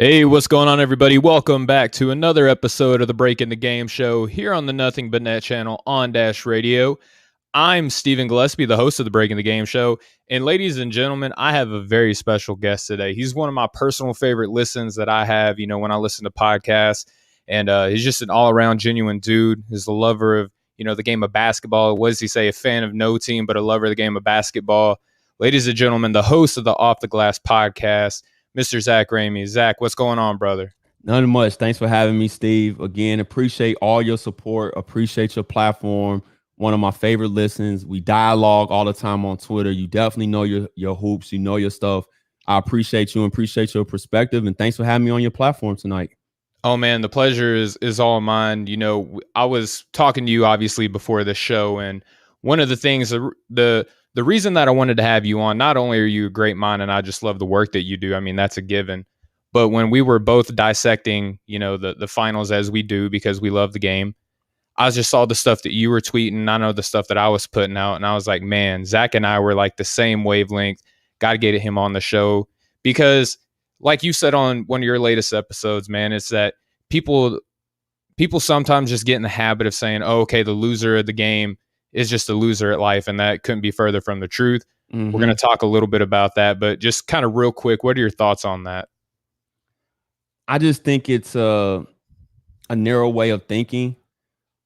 Hey, what's going on, everybody? Welcome back to another episode of the Breaking the Game show here on the Nothing But Net channel on Dash Radio. I'm Stephen Gillespie, the host of the Breaking the Game show. And ladies and gentlemen, I have a very special guest today. He's one of my personal favorite listens that I have, when I listen to podcasts. And he's just an all-around genuine dude. He's a lover of, the game of basketball. What does he say? A fan of no team, but a lover of the game of basketball. Ladies and gentlemen, the host of the Off the Glass podcast, Mr. Zach Ramey. Zach, what's going on, brother? Nothing much. Thanks for having me, Steve. Again, appreciate all your support. Appreciate your platform. One of my favorite listens. We dialogue all the time on Twitter. You definitely know your hoops. You know your stuff. I appreciate you and appreciate your perspective. And thanks for having me on your platform tonight. Oh man, the pleasure is all mine. I was talking to you obviously before the show, and one of the things, the reason that I wanted to have you on, not only are you a great mind, and I just love the work that you do. I mean, that's a given. But when we were both dissecting, the finals as we do because we love the game, I just saw the stuff that you were tweeting. I know the stuff that I was putting out, and I was like, man, Zach and I were like the same wavelength. Got to get him on the show because, like you said on one of your latest episodes, man, it's that people sometimes just get in the habit of saying, oh, okay, the loser of the game is just a loser at life, and that couldn't be further from the truth. Mm-hmm. We're going to talk a little bit about that, but just kind of real quick, what are your thoughts on that? I just think it's a narrow way of thinking.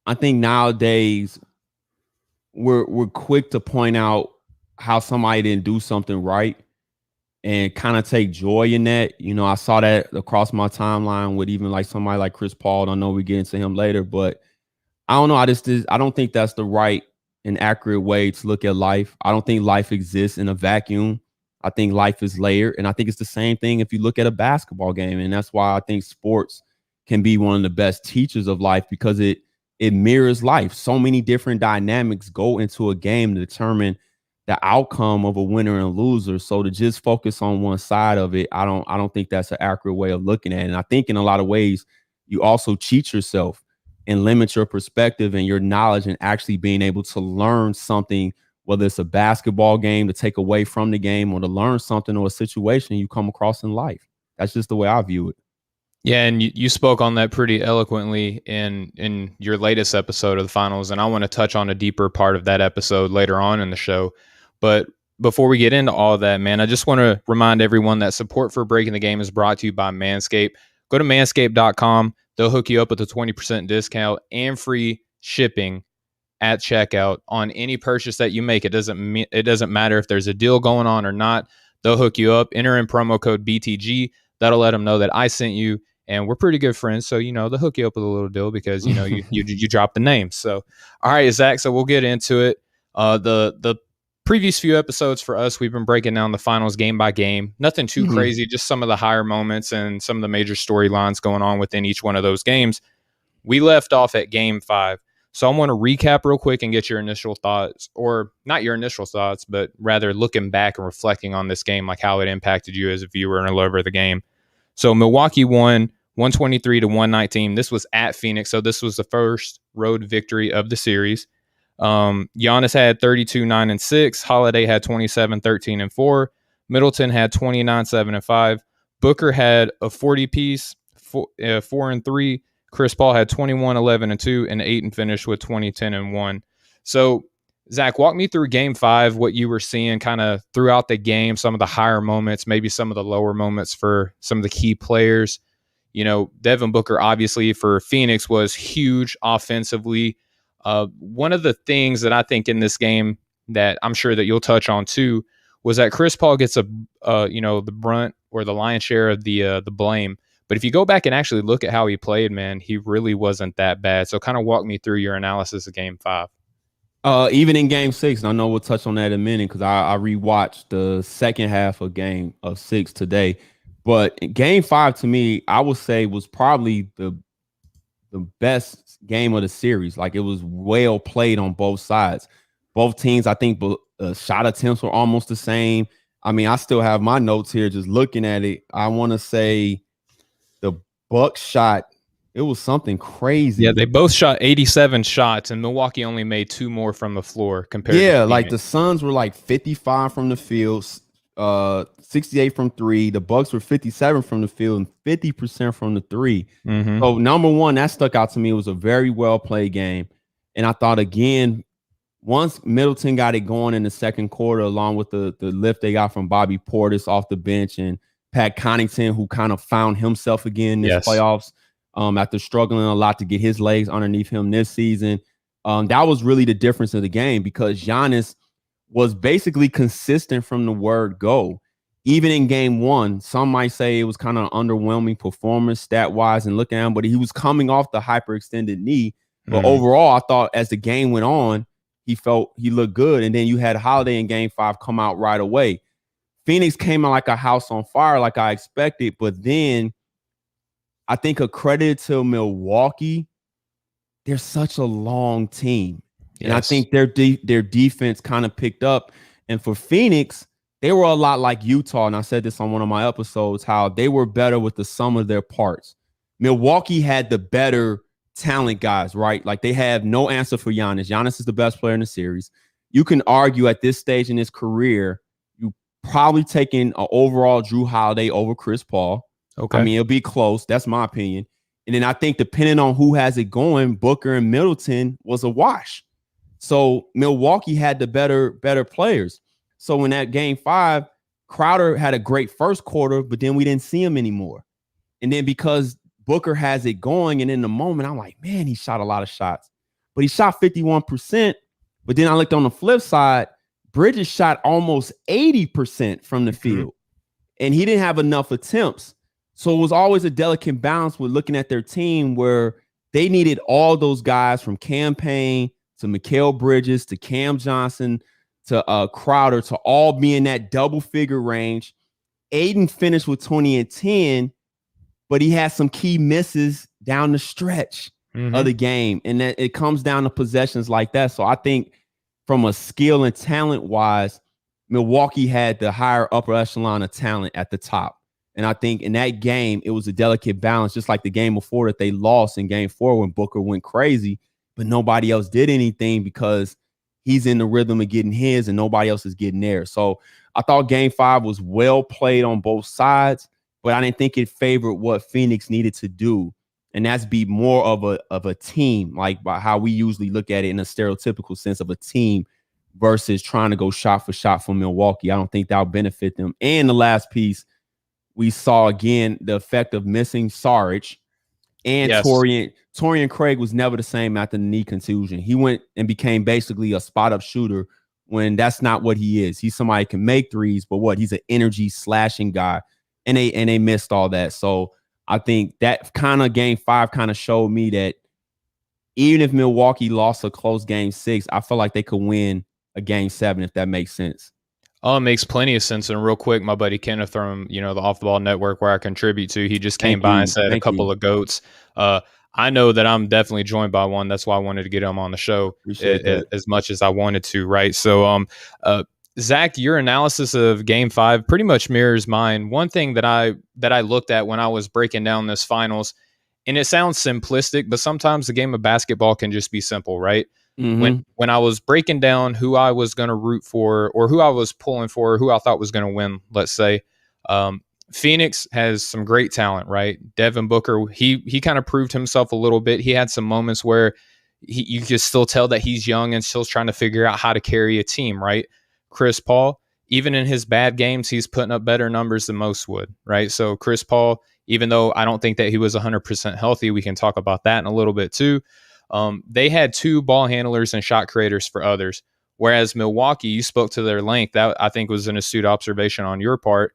I think nowadays we're quick to point out how somebody didn't do something right and kind of take joy in that. I saw that across my timeline with even like somebody like Chris Paul. I know we get into him later, but I don't know. I don't think that's the right and accurate way to look at life. I don't think life exists in a vacuum. I think life is layered. And I think it's the same thing if you look at a basketball game. And that's why I think sports can be one of the best teachers of life because it mirrors life. So many different dynamics go into a game to determine the outcome of a winner and a loser. So to just focus on one side of it, I don't think that's an accurate way of looking at it. And I think in a lot of ways, you also cheat yourself and limit your perspective and your knowledge and actually being able to learn something, whether it's a basketball game to take away from the game or to learn something or a situation you come across in life. That's just the way I view it. Yeah, and you spoke on that pretty eloquently in your latest episode of the finals, and I want to touch on a deeper part of that episode later on in the show. But before we get into all of that, man, I just want to remind everyone that support for Breaking the Game is brought to you by Manscaped. Go to manscaped.com. They'll hook you up with a 20% discount and free shipping at checkout on any purchase that you make. It doesn't matter if there's a deal going on or not. They'll hook you up. Enter in promo code BTG. That'll let them know that I sent you. And we're pretty good friends, so they'll hook you up with a little deal because you dropped the name. So, all right, Zach. So we'll get into it. The previous few episodes for us, we've been breaking down the finals game by game. Nothing too crazy, just some of the higher moments and some of the major storylines going on within each one of those games. We left off at Game 5. So I want to recap real quick and get your initial thoughts, or not your initial thoughts, but rather looking back and reflecting on this game, like how it impacted you as a viewer and a lover of the game. So Milwaukee won 123-119. This was at Phoenix, so this was the first road victory of the series. Giannis had 32, 9, and 6. Holiday had 27, 13, and 4. Middleton had 29, 7, and 5. Booker had a 40-piece, 4 and 3. Chris Paul had 21, 11, and 2, and Ayton finished with 20, 10, and 1. So, Zach, walk me through Game 5, what you were seeing kind of throughout the game, some of the higher moments, maybe some of the lower moments for some of the key players. Devin Booker, obviously, for Phoenix was huge offensively. One of the things that I think in this game that I'm sure that you'll touch on too was that Chris Paul gets the brunt or the lion's share of the blame. But if you go back and actually look at how he played, man, he really wasn't that bad. So kind of walk me through your analysis of Game 5. Even in Game 6, and I know we'll touch on that in a minute because I rewatched the second half of Game 6 today. But Game 5 to me, I would say was probably the best game of the series. Like, it was well played on both sides. Both teams, I think, shot attempts were almost the same. I mean, I still have my notes here just looking at it. I want to say the Bucks shot, it was something crazy. Yeah, they both shot 87 shots, and Milwaukee only made 2 more from the floor compared to like the Suns were like 55 from the field. 68 from three. The Bucks were 57 from the field and 50% from the three. Mm-hmm. So number one, that stuck out to me. It was a very well played game. And I thought again, once Middleton got it going in the second quarter, along with the lift they got from Bobby Portis off the bench and Pat Connaughton, who kind of found himself again this playoffs after struggling a lot to get his legs underneath him this season. That was really the difference of the game because Giannis was basically consistent from the word go. Even in game one, some might say it was kind of an underwhelming performance stat-wise and looking at him, but he was coming off the hyperextended knee. But overall, I thought as the game went on, he looked good. And then you had Holiday in game 5 come out right away. Phoenix came out like a house on fire, like I expected. But then I think a credit to Milwaukee, they're such a long team. Yes. And I think their defense kind of picked up. And for Phoenix, they were a lot like Utah. And I said this on one of my episodes, how they were better with the sum of their parts. Milwaukee had the better talent guys, right? Like they have no answer for Giannis. Giannis is the best player in the series. You can argue at this stage in his career, you probably taking an overall Drew Holiday over Chris Paul. Okay. I mean, it'll be close. That's my opinion. And then I think depending on who has it going, Booker and Middleton was a wash. So Milwaukee had the better players. So in that game 5, Crowder had a great first quarter, but then we didn't see him anymore. And then because Booker has it going, and in the moment, I'm like, man, he shot a lot of shots. But he shot 51%. But then I looked on the flip side, Bridges shot almost 80% from the field. And he didn't have enough attempts. So it was always a delicate balance with looking at their team where they needed all those guys from Cam Payne to Mikal Bridges to Cam Johnson to Crowder to all be in that double figure range. Aiden finished with 20 and 10, but he had some key misses down the stretch of the game. And that it comes down to possessions like that. So I think from a skill and talent wise, Milwaukee had the higher upper echelon of talent at the top. And I think in that game, it was a delicate balance, just like the game before that they lost in game 4 when Booker went crazy, but nobody else did anything because he's in the rhythm of getting his and nobody else is getting theirs. So I thought game 5 was well played on both sides, but I didn't think it favored what Phoenix needed to do. And that's be more of a team, like by how we usually look at it in a stereotypical sense of a team versus trying to go shot for shot for Milwaukee. I don't think that'll benefit them. And the last piece, we saw again the effect of missing Saric and Torian Craig was never the same after the knee contusion. He went and became basically a spot up shooter when that's not what he is. He's somebody who can make threes, but he's an energy slashing guy. And they missed all that. So I think that kind of game 5 kind of showed me that even if Milwaukee lost a close game 6, I feel like they could win a game 7, if that makes sense. Oh, it makes plenty of sense. And real quick, my buddy Kenneth from, the Off the Ball Network where I contribute to, he just came by and said a couple of GOATs. I know that I'm definitely joined by one. That's why I wanted to get him on the show as much as I wanted to, right? So, Zach, your analysis of Game 5 pretty much mirrors mine. One thing that I looked at when I was breaking down this finals, and it sounds simplistic, but sometimes the game of basketball can just be simple, right? When I was breaking down who I was going to root for or who I was pulling for, or who I thought was going to win, let's say, Phoenix has some great talent, right? Devin Booker, he kind of proved himself a little bit. He had some moments where you can still tell that he's young and still trying to figure out how to carry a team, right? Chris Paul, even in his bad games, he's putting up better numbers than most would, right? So Chris Paul, even though I don't think that he was 100% healthy, we can talk about that in a little bit too. They had 2 ball handlers and shot creators for others. Whereas Milwaukee, you spoke to their length. That I think was an astute observation on your part.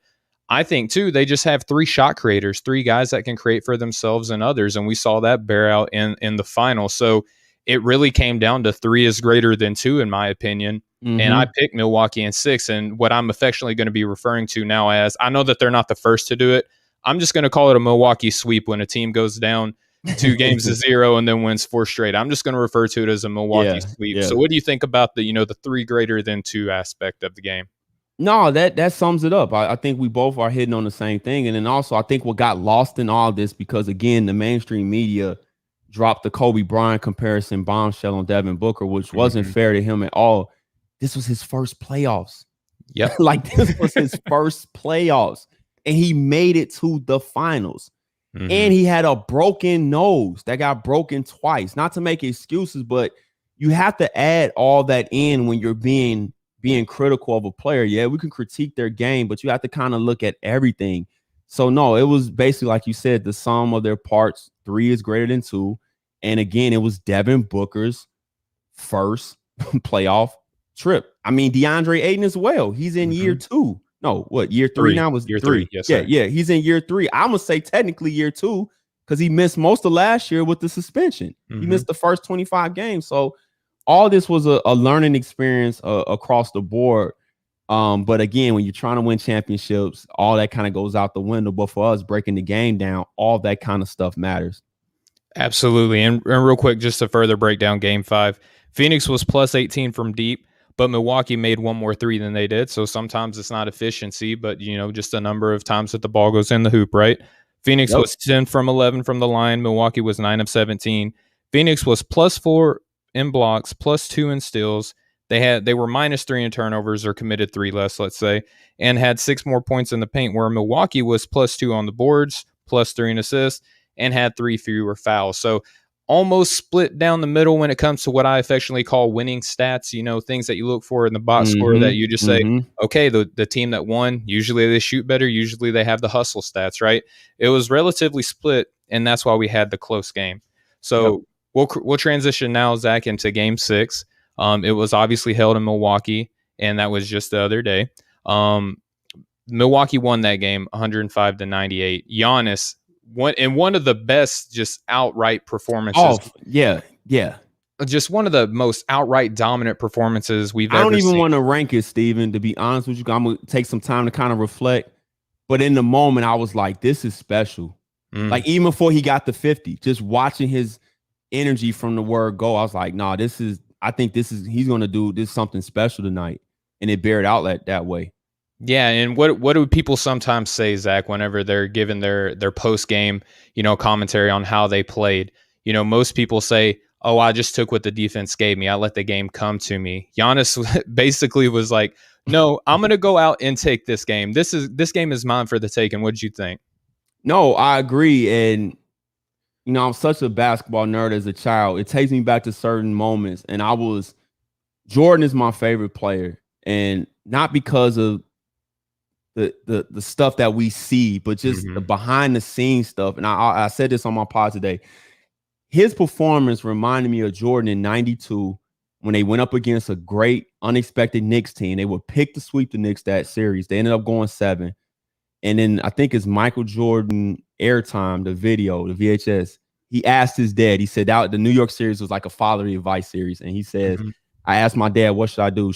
I think too, they just have 3 shot creators, 3 guys that can create for themselves and others. And we saw that bear out in the final. So it really came down to 3 is greater than 2, in my opinion. And I picked Milwaukee in 6. And what I'm affectionately going to be referring to now as, I know that they're not the first to do it. I'm just going to call it a Milwaukee sweep when a team goes down 2 games to 0 and then wins 4 straight. I'm just going to refer to it as a Milwaukee sweep. Yeah. So what do you think about the 3 greater than 2 aspect of the game? No, that sums it up. I think we both are hitting on the same thing. And then also I think what got lost in all this, because again, the mainstream media dropped the Kobe Bryant comparison bombshell on Devin Booker, which wasn't fair to him at all. This was his first playoffs. Yep. Like this was his first playoffs, and he made it to the finals. And he had a broken nose that got broken twice. Not to make excuses, but you have to add all that in when you're being critical of a player. Yeah, we can critique their game, but you have to kind of look at everything. So no, it was basically like you said, the sum of their parts. 3 is greater than 2. And again, it was Devin Booker's first playoff trip. I mean, DeAndre Ayton as well. He's in year 2. No, what, year 3 now? Was year 3. Yes, yeah, sir. yeah. He's in year 3. I'm gonna say technically year 2 because he missed most of last year with the suspension. He missed the first 25 games. So all this was a learning experience across the board. But again, when you're trying to win championships, all that kind of goes out the window. But for us, breaking the game down, all that kind of stuff matters. Absolutely. And real quick, just to further break down game 5, Phoenix was plus 18 from deep, but Milwaukee made one more 3 than they did. So sometimes it's not efficiency, but, just a number of times that the ball goes in the hoop, right? Phoenix was 10 from 11 from the line. Milwaukee was 9 of 17. Phoenix was plus 4 in blocks, plus 2 in steals. They were minus 3 in turnovers, or committed 3 less, let's say, and had 6 more points in the paint, where Milwaukee was plus 2 on the boards, plus 3 in assists, and had 3 fewer fouls. So almost split down the middle when it comes to what I affectionately call winning stats, things that you look for in the box score that you just say, okay, the team that won, usually they shoot better, usually they have the hustle stats, right? It was relatively split, and that's why we had the close game. So we'll transition now, Zach, into game 6. It was obviously held in Milwaukee, and that was just the other day. Milwaukee won that game 105-98. Giannis, one of the best just outright performances. Oh, yeah. Just one of the most outright dominant performances we've ever seen. I don't even want to rank it, Steven, to be honest with you. I'm going to take some time to kind of reflect. But in the moment, I was like, this is special. Like, even before he got the 50, just watching his energy from the word go, I was like, nah, he's going to do this something special tonight. And it bared out that way. Yeah, and what do people sometimes say, Zach, whenever they're given their post game, commentary on how they played? Most people say, "Oh, I just took what the defense gave me. I let the game come to me." Giannis basically was like, "No, I'm going to go out and take this game. This game is mine for the taking." What did you think? No, I agree, and I'm such a basketball nerd as a child. It takes me back to certain moments, and Jordan is my favorite player, and not because of the stuff that we see, but just the behind the scenes stuff. And I said this on my pod today. His performance reminded me of Jordan in '92 when they went up against a great unexpected Knicks team. They were picked to sweep the Knicks that series. They ended up going 7. And then I think it's Michael Jordan Airtime, the video, the VHS. He asked his dad, he said that the New York series was like a fatherly advice series. And he says, I asked my dad, what should I do?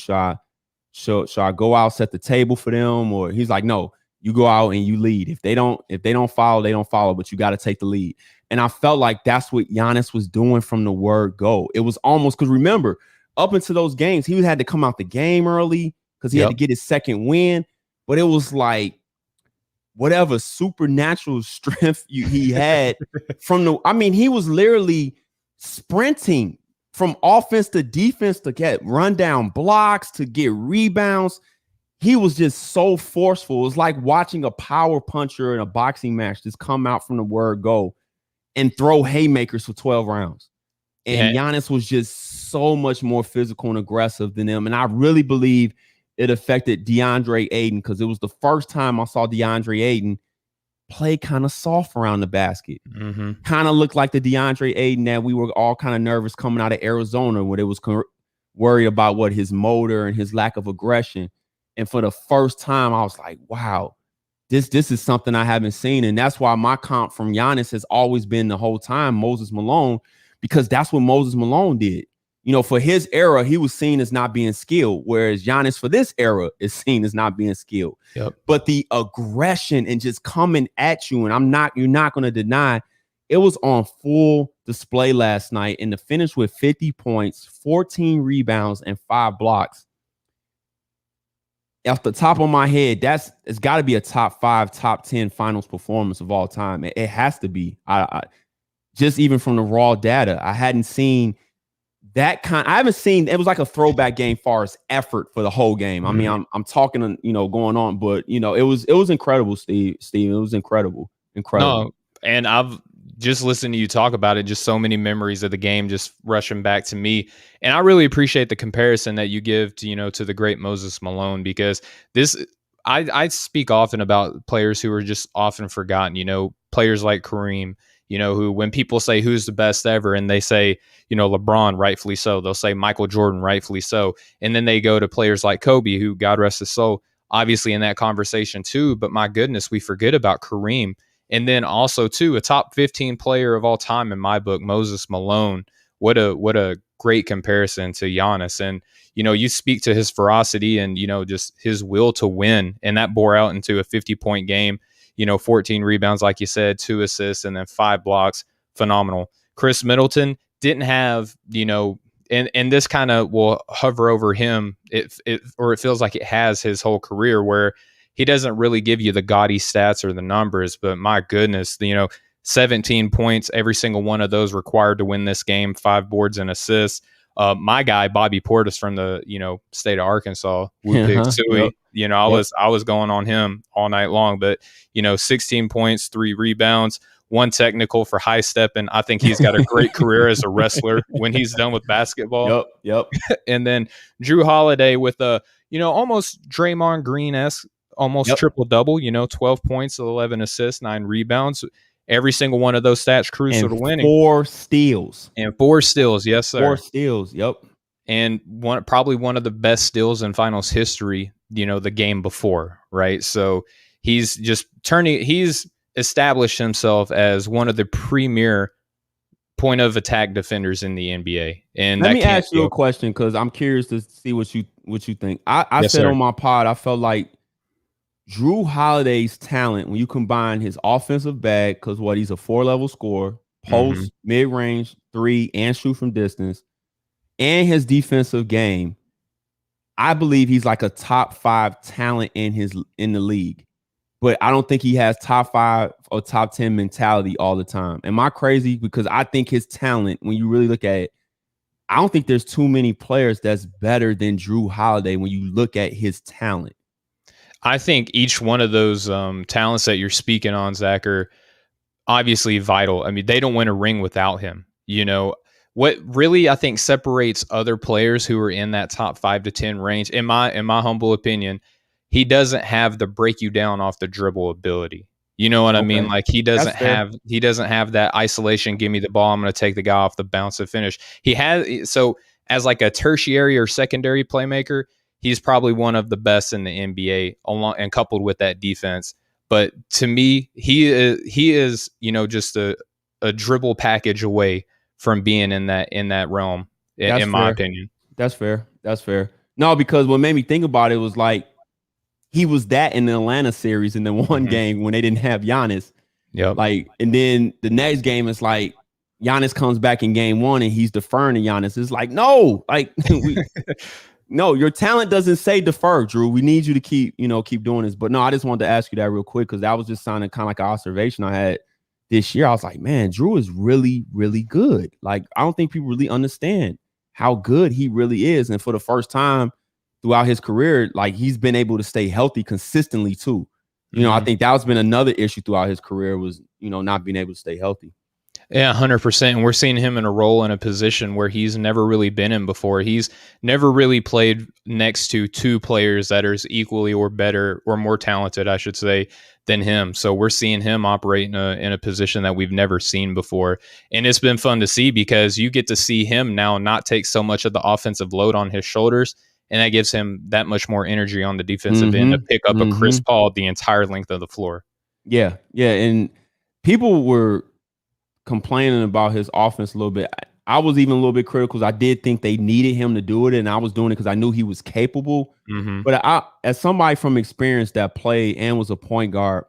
Should I go out, set the table for them? Or he's like, no, you go out and you lead. If they don't follow, they don't follow, but you got to take the lead. And I felt like that's what Giannis was doing from the word go. It was almost, because remember, up into those games, he had to come out the game early because he had to get his second win. But it was like whatever supernatural strength he had he was literally sprinting from offense to defense to get run down blocks, to get rebounds. He was just so forceful. It was like watching a power puncher in a boxing match just come out from the word go and throw haymakers for 12 rounds. And Giannis was just so much more physical and aggressive than them. And I really believe it affected DeAndre Ayton, because it was the first time I saw DeAndre Ayton play kind of soft around the basket. Kind of looked like the DeAndre Ayton that we were all kind of nervous coming out of Arizona, where they was worried about his motor and his lack of aggression. And for the first time, I was like, wow, this is something I haven't seen. And that's why my comp from Giannis has always been the whole time Moses Malone, because that's what Moses Malone did. For his era, he was seen as not being skilled, whereas Giannis for this era is seen as not being skilled. But the aggression and just coming at you, and you're not going to deny, it was on full display last night. And to finish with 50 points, 14 rebounds, and 5 blocks. Off the top of my head, it's got to be a top 5, top 10 finals performance of all time. It has to be. I just even from the raw data, I hadn't seen I haven't seen, it was like a throwback game far as effort for the whole game. I mean, I'm talking, going on, but it was incredible, Steve. It was incredible. No, and I've just listened to you talk about it, just so many memories of the game just rushing back to me. And I really appreciate the comparison that you give to, to the great Moses Malone, because I speak often about players who are just often forgotten, players like Kareem, who, when people say who's the best ever, and they say, LeBron, rightfully so, they'll say Michael Jordan, rightfully so. And then they go to players like Kobe, who, God rest his soul, obviously in that conversation too. But my goodness, we forget about Kareem. And then also too, a top 15 player of all time in my book, Moses Malone. What a great comparison to Giannis. And you speak to his ferocity and just his will to win, and that bore out into a 50-point game. 14 rebounds, like you said, 2 assists, and then 5 blocks. Phenomenal. Chris Middleton didn't have, and this kind of will hover over him. It feels like it has his whole career, where he doesn't really give you the gaudy stats or the numbers, but my goodness, 17 points, every single one of those required to win this game, 5 boards and assists. My guy, Bobby Portis from the, state of Arkansas, Woo Pig Suey, I was going on him all night long, but 16 points, 3 rebounds, 1 technical for high stepping. I think he's got a great career as a wrestler when he's done with basketball. Yep. And then Drew Holiday with a, almost Draymond Green-esque, almost triple double, 12 points, 11 assists, 9 rebounds. Every single one of those stats crucial to winning. 4 steals. And 4 steals, yes, sir. 4 steals, yep. And probably one of the best steals in finals history, the game before, right? So he's established himself as one of the premier point of attack defenders in the NBA. And let me ask you a question, because I'm curious to see what you think. I said on my pod, I felt like Drew Holiday's talent, when you combine his offensive bag, because he's a 4-level scorer, post, mid-range, 3, and shoot from distance, and his defensive game, I believe he's like a top 5 talent in the league. But I don't think he has top 5 or top 10 mentality all the time. Am I crazy? Because I think his talent, when you really look at it, I don't think there's too many players that's better than Drew Holiday when you look at his talent. I think each one of those talents that you're speaking on, Zach, are obviously vital. I mean, they don't win a ring without him. What really, I think, separates other players who are in that top 5 to 10 range, in my humble opinion, he doesn't have the break you down off the dribble ability. You know what I mean? Like, he doesn't have that isolation. Give me the ball, I'm going to take the guy off the bounce and finish. So as like a tertiary or secondary playmaker, he's probably one of the best in the NBA, along and coupled with that defense. But to me, he is just a dribble package away from being in that realm. In my opinion, that's fair. No, because what made me think about it was like he was that in the Atlanta series in the one game when they didn't have Giannis. Yep. Like, and then the next game is like Giannis comes back in game 1 and he's deferring to Giannis. It's like, no, like no, your talent doesn't say defer, Drew. We need you to keep doing this. But no, I just wanted to ask you that real quick, because that was just sounding kind of like an observation I had this year. I was like, man, Drew is really, really good. Like, I don't think people really understand how good he really is. And for the first time throughout his career, like, he's been able to stay healthy consistently too. I think that's been another issue throughout his career was, not being able to stay healthy. Yeah, 100%. And we're seeing him in a role, in a position where he's never really been in before. He's never really played next to 2 players that are equally or better or more talented, I should say, than him. So we're seeing him operate in a position that we've never seen before. And it's been fun to see, because you get to see him now not take so much of the offensive load on his shoulders. And that gives him that much more energy on the defensive end to pick up a Chris Paul the entire length of the floor. Yeah. And people were complaining about his offense a little bit. I was even a little bit critical, because I did think they needed him to do it, and I was doing it because I knew he was capable. But as somebody from experience that played and was a point guard,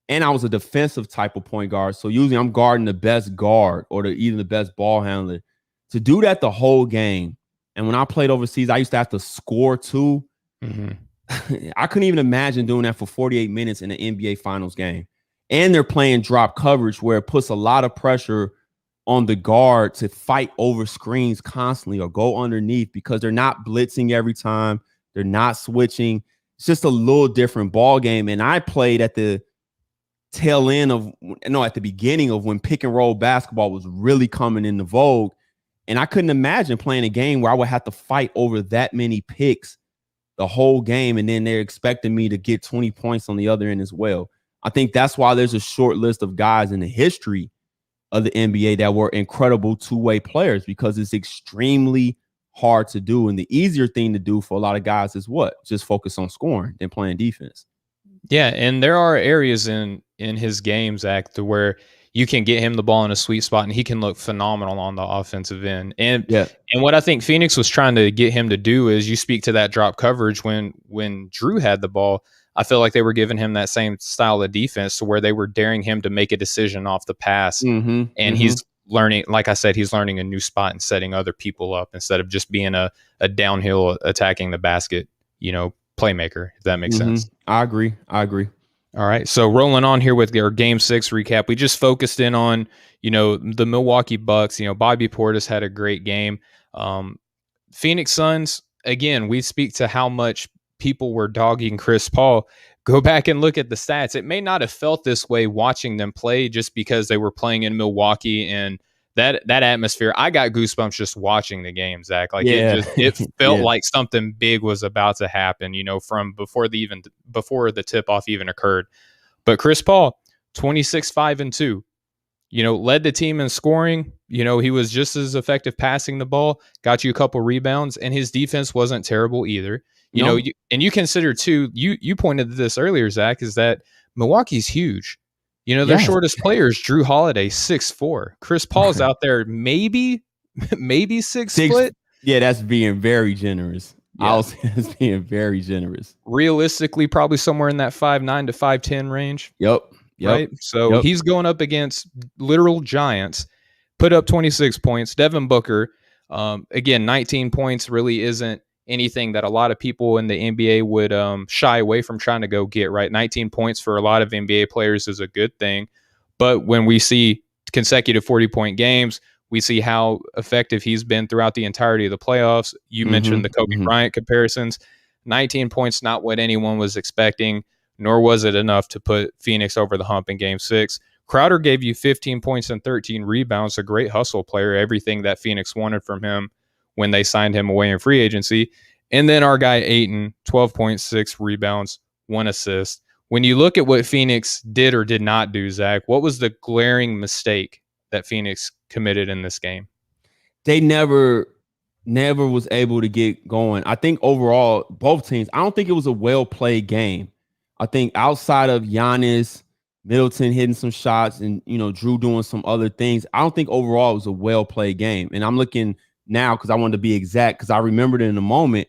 and I was a defensive type of point guard, so usually I'm guarding the best guard or even the best ball handler, to do that the whole game. And when I played overseas, I used to have to score too. I couldn't even imagine doing that for 48 minutes in an NBA Finals game. And they're playing drop coverage, where it puts a lot of pressure on the guard to fight over screens constantly or go underneath because they're not blitzing every time. They're not switching. It's just a little different ball game. And I played at the tail end of at the beginning of when pick and roll basketball was really coming into vogue. And I couldn't imagine playing a game where I would have to fight over that many picks the whole game. And then they're expecting me to get 20 points on the other end as well. I think that's why there's a short list of guys in the history of the NBA that were incredible two-way players, because it's extremely hard to do. And the easier thing to do for a lot of guys is what? Just focus on scoring than playing defense. Yeah, and there are areas in his game, Zach, to where you can get him the ball in a sweet spot and he can look phenomenal on the offensive end. And what I think Phoenix was trying to get him to do is, you speak to that drop coverage when Drew had the ball. I feel like they were giving him that same style of defense to where they were daring him to make a decision off the pass. And he's learning, like I said, he's learning a new spot and setting other people up instead of just being a downhill attacking the basket, playmaker, if that makes sense. I agree. All right. So rolling on here with our game 6 recap, we just focused in on, the Milwaukee Bucks. Bobby Portis had a great game. Phoenix Suns, again, we speak to how much people were dogging Chris Paul. Go back and look at the stats. It may not have felt this way watching them play just because they were playing in Milwaukee and that atmosphere. I got goosebumps just watching the game, Zach. Like it felt like something big was about to happen, from before the tip off even occurred. But Chris Paul, 26-5-2, led the team in scoring. He was just as effective passing the ball, got you a couple rebounds, and his defense wasn't terrible either. And you consider too, you pointed to this earlier, Zach, is that Milwaukee's huge. Their shortest player is Drew Holiday, 6'4". Chris Paul's out there maybe 6 foot. Yeah, that's being very generous. Yeah. I'll say that's being very generous. Realistically, probably somewhere in that 5'9" to 5'10" range. Yep. Right? So he's going up against literal giants, put up 26 points. Devin Booker, again, 19 points really isn't anything that a lot of people in the NBA would shy away from trying to go get, right? 19 points for a lot of NBA players is a good thing. But when we see consecutive 40-point games, we see how effective he's been throughout the entirety of the playoffs. You mentioned the Kobe Bryant comparisons. 19 points, not what anyone was expecting, nor was it enough to put Phoenix over the hump in Game 6. Crowder gave you 15 points and 13 rebounds, a great hustle player, everything that Phoenix wanted from him when they signed him away in free agency. And then our guy Ayton, 12.6 rebounds, 1 assist. When you look at what Phoenix did or did not do, Zach, what was the glaring mistake that Phoenix committed in this game? They never was able to get going. I think overall, both teams, I don't think it was a well-played game. I think outside of Giannis, Middleton hitting some shots and, Drew doing some other things, I don't think overall it was a well-played game. And I'm looking now because I wanted to be exact because I remembered it in a moment.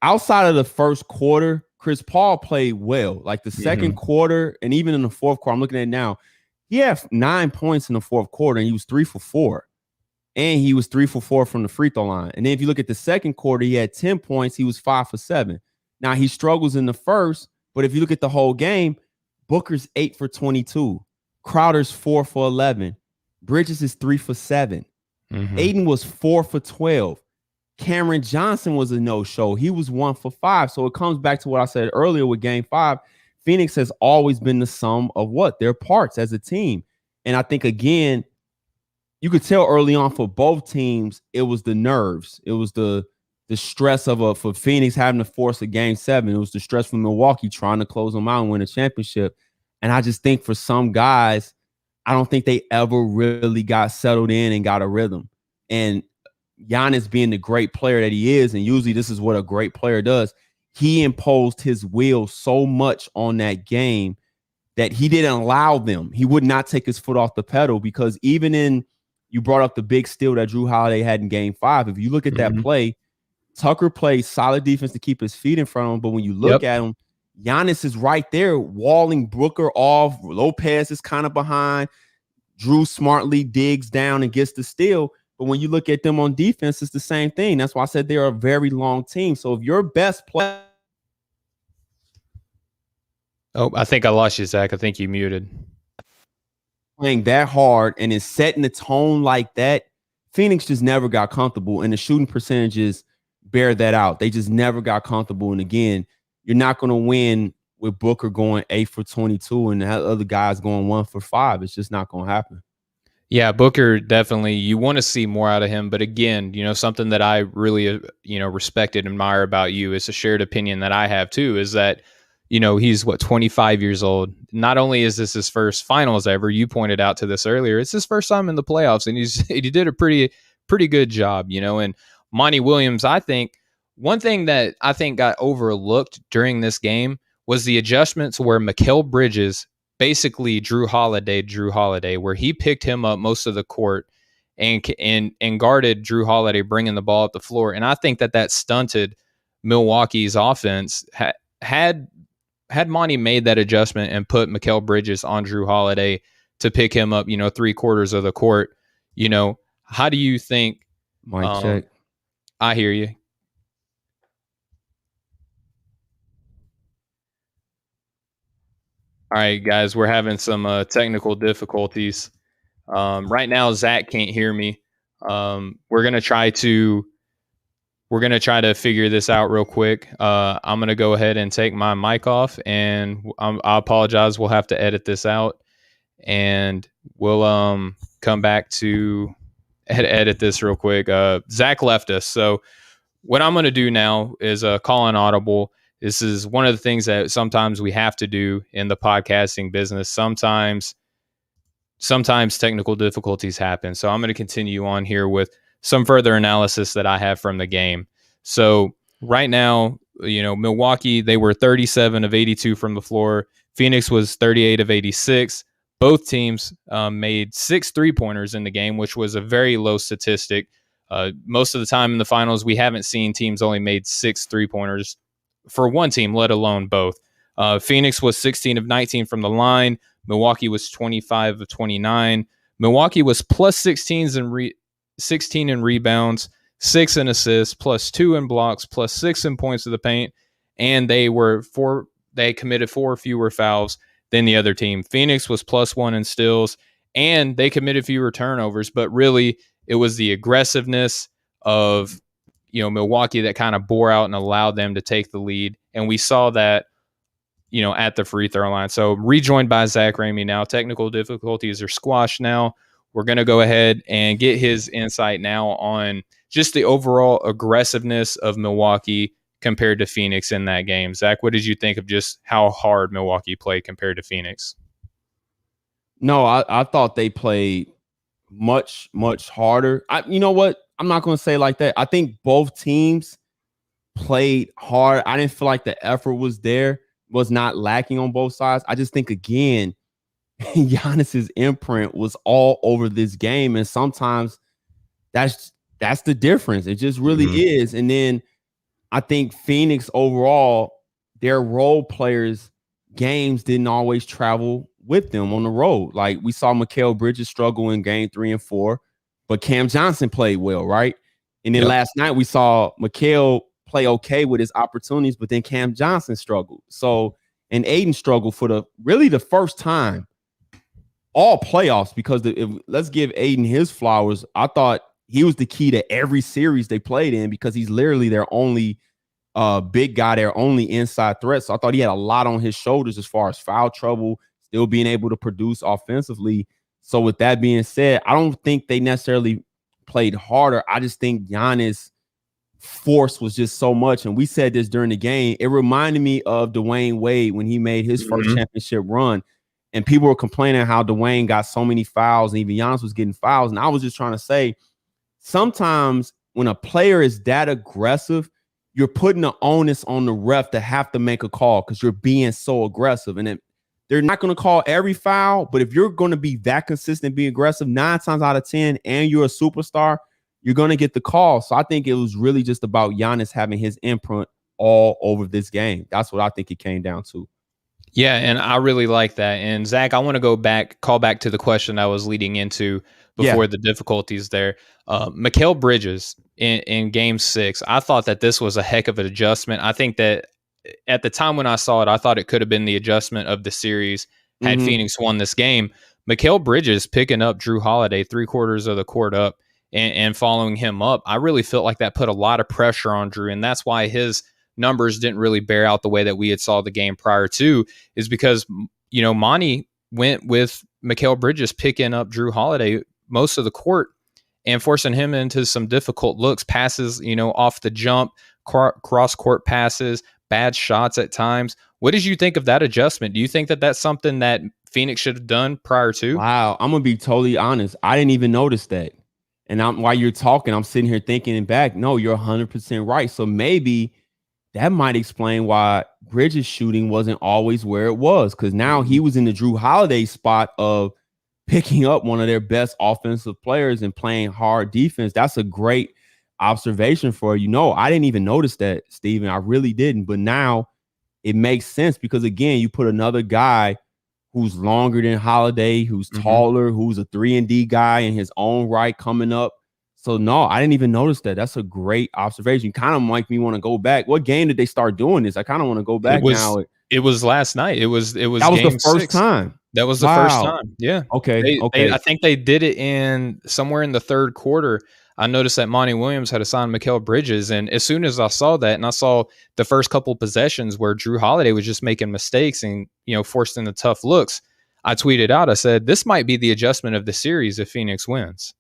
Outside of the first quarter, Chris Paul played well. Like the second quarter and even in the fourth quarter, I'm looking at it now, he had 9 points in the fourth quarter and he was 3 for 4. And he was 3 for 4 from the free throw line. And then if you look at the second quarter, he had 10 points. He was 5 for 7. Now he struggles in the first, but if you look at the whole game, Booker's 8 for 22. Crowder's 4 for 11. Bridges is 3 for 7. Ayton was 4 for 12. Cameron Johnson was a no-show. He was 1 for 5. So it comes back to what I said earlier with Game 5. Phoenix has always been the sum of what? Their parts as a team. And I think, again, you could tell early on for both teams, it was the nerves. It was the stress for Phoenix having to force a Game 7. It was the stress from Milwaukee trying to close them out and win a championship. And I just think for some guys, I don't think they ever really got settled in and got a rhythm. And Giannis being the great player that he is, and usually this is what a great player does, he imposed his will so much on that game that he didn't allow them. He would not take his foot off the pedal because even you brought up the big steal that Drew Holiday had in Game 5. If you look at that play, Tucker plays solid defense to keep his feet in front of him. But when you look at him, Giannis is right there walling Booker off. Lopez is kind of behind. Drew smartly digs down and gets the steal. But when you look at them on defense, it's the same thing. That's why I said they're a very long team. So if your best player... Oh, I think I lost you, Zach. I think you muted. playing that hard and then setting the tone like that, Phoenix just never got comfortable, and the shooting percentages bear that out. They just never got comfortable. And again, you're not going to win with Booker going 8 for 22 and the other guys going 1 for 5. It's just not going to happen. Yeah, Booker, definitely. You want to see more out of him. But again, something that I really, respect and admire about you is a shared opinion that I have too, is that, he's 25 years old. Not only is this his first finals ever, you pointed out to this earlier, it's his first time in the playoffs, and he did a pretty good job, and Monty Williams, I think one thing that I think got overlooked during this game was the adjustments where Mikal Bridges basically Drew Holiday, where he picked him up most of the court and guarded Drew Holiday, bringing the ball up the floor. And I think that stunted Milwaukee's offense. Had Monty made that adjustment and put Mikal Bridges on Drew Holiday to pick him up, 3/4 of the court, how do you think? Mic check. I hear you. All right, guys, we're having some technical difficulties. Right now, Zach can't hear me. We're gonna try to figure this out real quick. I'm gonna go ahead and take my mic off, and I apologize. We'll have to edit this out, and we'll come back to edit this real quick. Zach left us, so what I'm gonna do now is call an audible. This is one of the things that sometimes we have to do in the podcasting business. Sometimes technical difficulties happen. So I'm going to continue on here with some further analysis that I have from the game. So right now, Milwaukee, they were 37 of 82 from the floor. Phoenix was 38 of 86. Both teams made 6 3-pointers in the game, which was a very low statistic. Most of the time in the finals, we haven't seen teams only made 6 3-pointers for one team, let alone both. Phoenix was 16 of 19 from the line. Milwaukee was 25 of 29. Milwaukee was plus 16 in rebounds, 6 in assists, plus 2 in blocks, plus 6 in points to the paint, and they committed 4 fewer fouls than the other team. Phoenix was plus 1 in steals, and they committed fewer turnovers, but really it was the aggressiveness of Milwaukee that kind of bore out and allowed them to take the lead. And we saw that, at the free throw line. So rejoined by Zach Ramey now. Technical difficulties are squashed now. We're going to go ahead and get his insight now on just the overall aggressiveness of Milwaukee compared to Phoenix in that game. Zach, what did you think of just how hard Milwaukee played compared to Phoenix? No, I thought they played much, much harder. You know what? I'm not going to say like that. I think both teams played hard. I didn't feel like the effort was not lacking on both sides. I just think, again, Giannis's imprint was all over this game. And sometimes that's the difference. It just really is. And then I think Phoenix overall, their role players' games didn't always travel with them on the road. Like we saw Mikal Bridges struggle in game 3 and 4. But Cam Johnson played well, right? And then last night we saw Mikal play okay with his opportunities, but then Cam Johnson struggled. So, and Aiden struggled for the first time all playoffs, because let's give Aiden his flowers. I thought he was the key to every series they played in, because he's literally their only big guy, their only inside threat. So I thought he had a lot on his shoulders as far as foul trouble, still being able to produce offensively. So with that being said, I don't think they necessarily played harder. I just think Giannis' force was just so much. And we said this during the game. It reminded me of Dwayne Wade when he made his first championship run. And people were complaining how Dwayne got so many fouls, and even Giannis was getting fouls. And I was just trying to say, sometimes when a player is that aggressive, you're putting the onus on the ref to have to make a call because you're being so aggressive. And they're not going to call every foul, but if you're going to be that consistent, be aggressive 9 times out of 10, and you're a superstar, you're going to get the call. So I think it was really just about Giannis having his imprint all over this game. That's what I think it came down to. Yeah, and I really like that. And Zach, I want to call back to the question I was leading into before the difficulties there. Mikal Bridges in game 6, I thought that this was a heck of an adjustment. I think that at the time when I saw it, I thought it could have been the adjustment of the series had Phoenix won this game. Mikal Bridges picking up Drew Holiday 3/4 of the court up and following him up, I really felt like that put a lot of pressure on Drew, and that's why his numbers didn't really bear out the way that we had saw the game prior to, is because, Monty went with Mikal Bridges picking up Drew Holiday most of the court and forcing him into some difficult looks, passes, off the jump, cross court passes, bad shots at times. What did you think of that adjustment? Do you think that that's something that Phoenix should have done prior to? Wow, I'm gonna be totally honest. I didn't even notice that. And while you're talking, I'm sitting here thinking back. No, you're 100% right. So maybe that might explain why Bridges' shooting wasn't always where it was, because now he was in the Drew Holiday spot of picking up one of their best offensive players and playing hard defense. That's a great observation for you. No, I didn't even notice that, Steven. I really didn't. But now it makes sense because, again, you put another guy who's longer than Holiday, who's taller, who's a 3-and-D guy in his own right coming up. So, no, I didn't even notice that. That's a great observation. Kind of make me want to go back. What game did they start doing this? I kind of want to go back now. It was last night. It was that was game the first 6. time. That was the first time. Yeah. Okay. I think they did it in somewhere in the third quarter. I noticed that Monty Williams had assigned Mikal Bridges, and as soon as I saw that, and I saw the first couple possessions where Drew Holiday was just making mistakes and forced into tough looks, I tweeted out. I said, "This might be the adjustment of the series if Phoenix wins."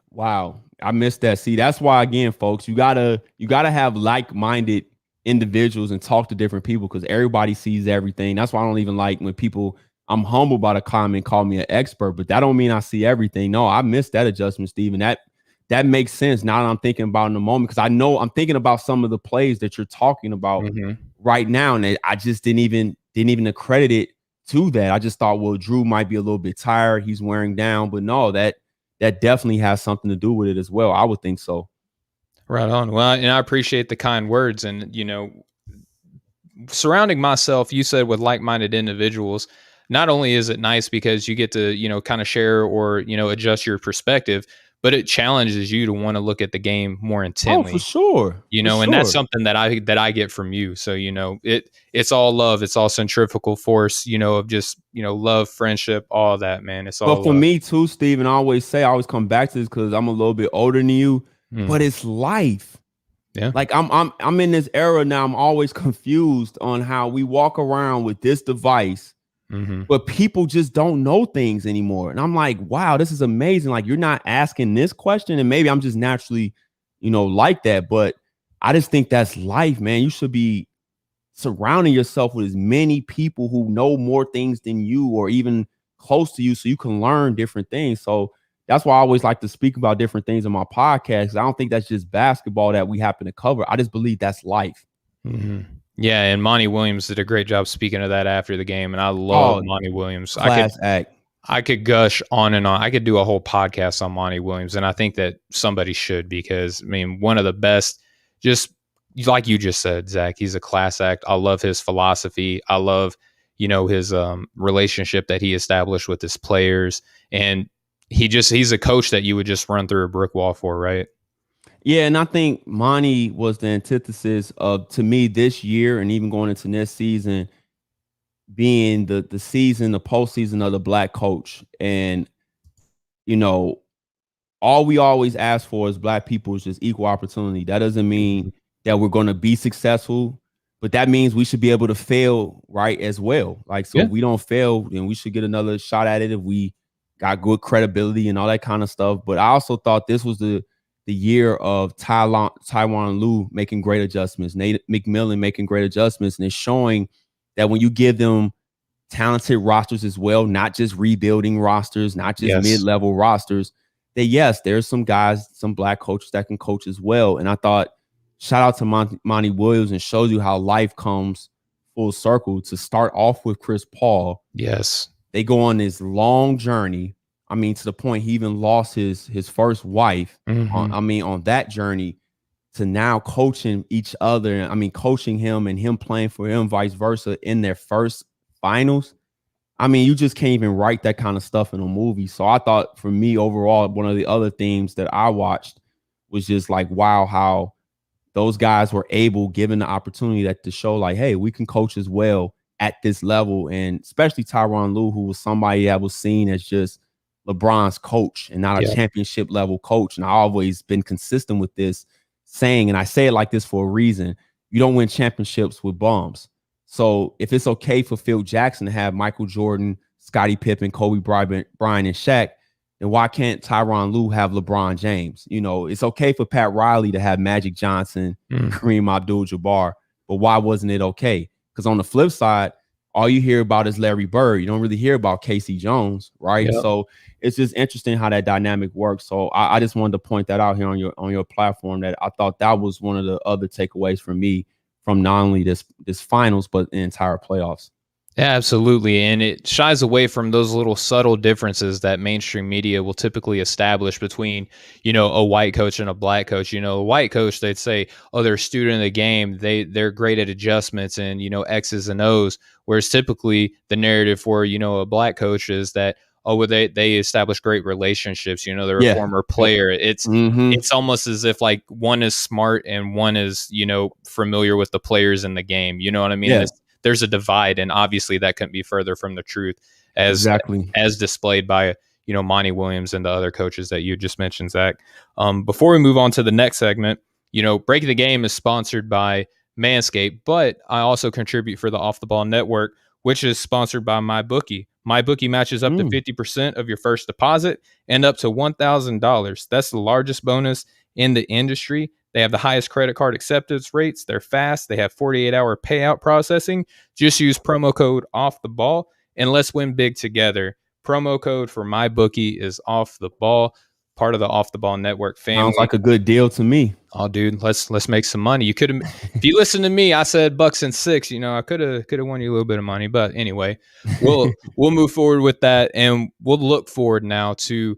Wow, I missed that. See, that's why, again, folks, you gotta have like-minded individuals and talk to different people, because everybody sees everything. That's why I don't even like when people. I'm humbled by the comment, call me an expert, but that don't mean I see everything. No, I missed that adjustment, Steven. That makes sense now that I'm thinking about in the moment, because I know I'm thinking about some of the plays that you're talking about right now, and I just didn't even accredit it to that. I just thought, well, Drew might be a little bit tired, he's wearing down, but no, that definitely has something to do with it as well. I would think so. Right on. Well, and I appreciate the kind words, and surrounding myself, you said, with like-minded individuals. Not only is it nice because you get to, kind of share or, adjust your perspective, but it challenges you to want to look at the game more intently. Oh, for sure. And that's something that I get from you. So, it's all love. It's all centrifugal force, of just, love, friendship, all that, man. It's all. But for me too, Steven, I always come back to this because I'm a little bit older than you, but it's life. Yeah. Like I'm in this era now. I'm always confused on how we walk around with this device, but people just don't know things anymore. And I'm like, wow, this is amazing. Like, you're not asking this question, and maybe I'm just naturally, like that. But I just think that's life, man. You should be surrounding yourself with as many people who know more things than you or even close to you, so you can learn different things. So that's why I always like to speak about different things on my podcast. I don't think that's just basketball that we happen to cover. I just believe that's life. Yeah, and Monty Williams did a great job speaking of that after the game, and I love Monty Williams. Class act. I could gush on and on. I could do a whole podcast on Monty Williams, and I think that somebody should, because, one of the best, just like you just said, Zach, he's a class act. I love his philosophy. I love, his relationship that he established with his players, and he's a coach that you would just run through a brick wall for, right? Yeah, and I think Monty was the antithesis of, to me, this year and even going into next season, being the postseason of the black coach. And, all we always ask for as black people is just equal opportunity. That doesn't mean that we're going to be successful, but that means we should be able to fail, right, as well. Like, so if we don't fail, then we should get another shot at it if we got good credibility and all that kind of stuff. But I also thought this was the year of Tyronn Lue making great adjustments, Nate McMillan making great adjustments, and it's showing that when you give them talented rosters as well, not just rebuilding rosters, not just mid-level rosters, that yes, there's some guys, some black coaches that can coach as well. And I thought, shout out to Monty Williams, and shows you how life comes full circle. To start off with Chris Paul, yes, they go on this long journey. To the point he even lost his first wife. On that journey, to now coaching each other. Coaching him and him playing for him, vice versa, in their first finals. You just can't even write that kind of stuff in a movie. So I thought, for me, overall, one of the other themes that I watched was just like, wow, how those guys were able, given the opportunity, that to show like, hey, we can coach as well at this level. And especially Tyronn Lue, who was somebody that was seen as just LeBron's coach and not a championship level coach. And I've always been consistent with this saying, and I say it like this for a reason. You don't win championships with bums. So if it's okay for Phil Jackson to have Michael Jordan, Scottie Pippen, Kobe Bryant, and Shaq, then why can't Tyronn Lue have LeBron James? You know, it's okay for Pat Riley to have Magic Johnson, Kareem Abdul-Jabbar, but why wasn't it okay? Because on the flip side, all you hear about is Larry Bird. You don't really hear about Casey Jones, right? Yep. So it's just interesting how that dynamic works. So I just wanted to point that out here on your platform, that I thought that was one of the other takeaways for me from not only this finals, but the entire playoffs. Yeah, absolutely. And it shies away from those little subtle differences that mainstream media will typically establish between, you know, a white coach and a black coach. You know, a white coach, they'd say, oh, they're a student of the game. They're great at adjustments and, you know, X's and O's. Whereas typically the narrative for, you know, a black coach is that, oh, well, they establish great relationships. You know, they're a former player. It's almost as if like one is smart and one is, you know, familiar with the players in the game. You know what I mean? Yeah. There's a divide, and obviously that couldn't be further from the truth as displayed by, you know, Monty Williams and the other coaches that you just mentioned, Zach. Before we move on to the next segment, you know, Break the Game is sponsored by Manscaped, but I also contribute for the Off the Ball Network, which is sponsored by MyBookie. MyBookie matches up to 50% of your first deposit and up to $1,000. That's the largest bonus in the industry. They have the highest credit card acceptance rates. They're fast. They have 48-hour payout processing. Just use promo code Off the Ball and let's win big together. Promo code for MyBookie is Off the Ball, part of the Off the Ball Network family. Sounds like a good deal to me. Oh, dude, let's make some money. You could have, if you listen to me, I said $1.06. You know, I could have won you a little bit of money, but anyway, we'll move forward with that, and we'll look forward now to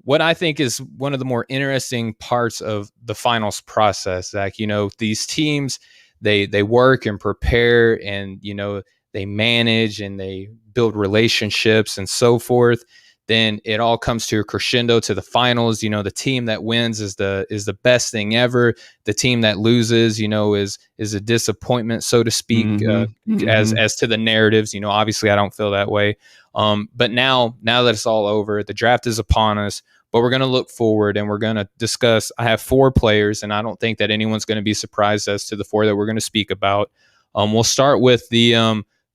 what I think is one of the more interesting parts of the finals process, Zach. You know, these teams, they work and prepare, and, you know, they manage and they build relationships and so forth. Then it all comes to a crescendo to the finals. You know, the team that wins is the best thing ever. The team that loses, you know, is a disappointment, so to speak, as to the narratives. You know, obviously I don't feel that way. But now that it's all over, the draft is upon us, but we're going to look forward and we're going to discuss. I have 4 players, and I don't think that anyone's going to be surprised as to the 4 that we're going to speak about. We'll start with the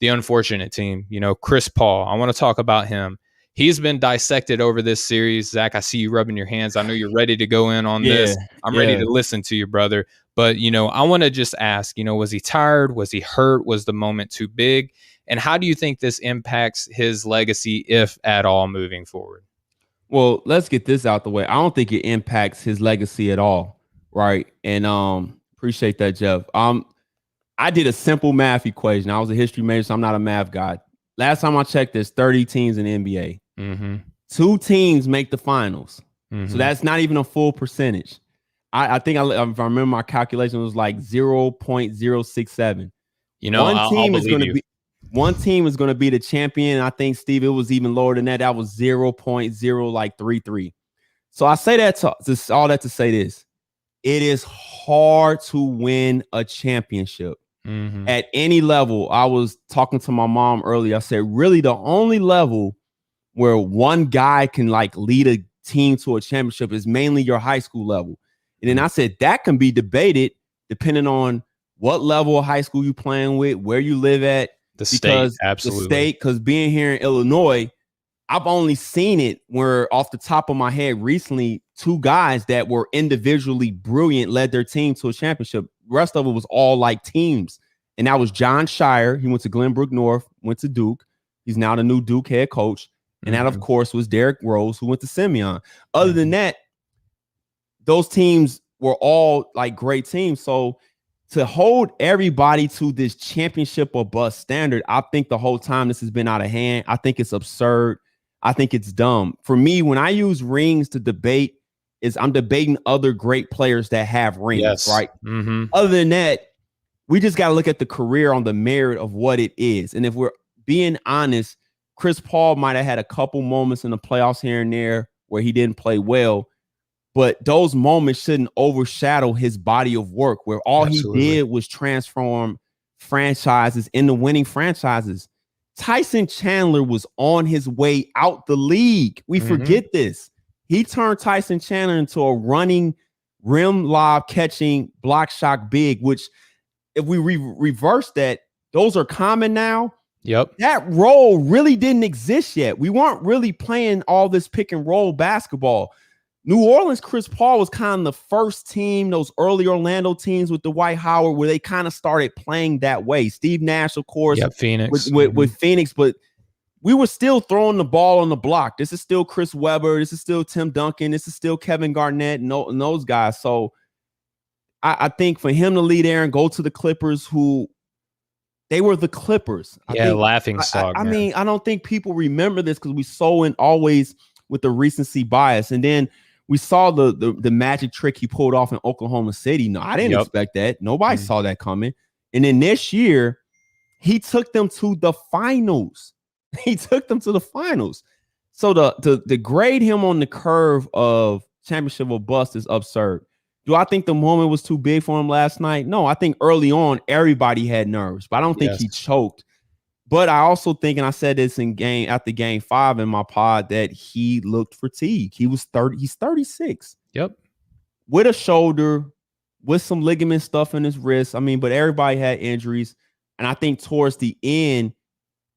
unfortunate team, you know, Chris Paul. I want to talk about him. He's been dissected over this series. Zach, I see you rubbing your hands. I know you're ready to go in on this. I'm ready to listen to you, brother. But, you know, I want to just ask, you know, was he tired? Was he hurt? Was the moment too big? And how do you think this impacts his legacy, if at all, moving forward? Well, let's get this out the way. I don't think it impacts his legacy at all, right? And appreciate that, Jeff. I did a simple math equation. I was a history major, so I'm not a math guy. Last time I checked, there's 30 teams in the NBA. 2 teams make the finals. So that's not even a full percentage. I think if I remember my calculation, it was like 0.067. You know, one team is going to be the champion. I think, Steve, it was even lower than that. That was 0.033. So I say that to all that to say this. It is hard to win a championship at any level. I was talking to my mom earlier. I said, really, the only level where one guy can like lead a team to a championship is mainly your high school level. And then I said that can be debated depending on what level of high school you playing with, where you live at, the state, absolutely. The state, because being here in Illinois, I've only seen it where off the top of my head recently, 2 guys that were individually brilliant led their team to a championship. The rest of it was all like teams. And that was John Shire. He went to Glenbrook North, went to Duke. He's now the new Duke head coach. And that, of course, was Derrick Rose, who went to Simeon. Other than that, those teams were all like great teams. So to hold everybody to this championship or bust standard, I think the whole time this has been out of hand. I think it's absurd. I think it's dumb. For me, when I use rings to debate, I'm debating other great players that have rings, right? Other than that, we just got to look at the career on the merit of what it is. And if we're being honest, Chris Paul might have had a couple moments in the playoffs here and there where he didn't play well, but those moments shouldn't overshadow his body of work, where all he did was transform franchises into winning franchises. Tyson Chandler was on his way out the league. We forget this. He turned Tyson Chandler into a running, rim lob catching, block shot big, which if we reverse that, those are common now. Yep. That role really didn't exist yet. We weren't really playing all this pick and roll basketball. New Orleans, Chris Paul was kind of the first team, those early Orlando teams with Dwight Howard, where they kind of started playing that way. Steve Nash, of course, Phoenix. With Phoenix, but we were still throwing the ball on the block. This is still Chris Webber. This is still Tim Duncan. This is still Kevin Garnett and those guys. So I think for him to lead there and go to the Clippers, who they were the Clippers. Laughing stock. I mean, I don't think people remember this because we so in always with the recency bias. And then we saw the magic trick he pulled off in Oklahoma City. No, I didn't expect that. Nobody saw that coming. And then this year, he took them to the finals. So to grade him on the curve of championship or bust is absurd. Do I think the moment was too big for him last night? No, I think early on, everybody had nerves, but I don't think he choked. But I also think, and I said this after game 5 in my pod, that he looked fatigued. He's 36. Yep. With a shoulder, with some ligament stuff in his wrist. I mean, but everybody had injuries. And I think towards the end,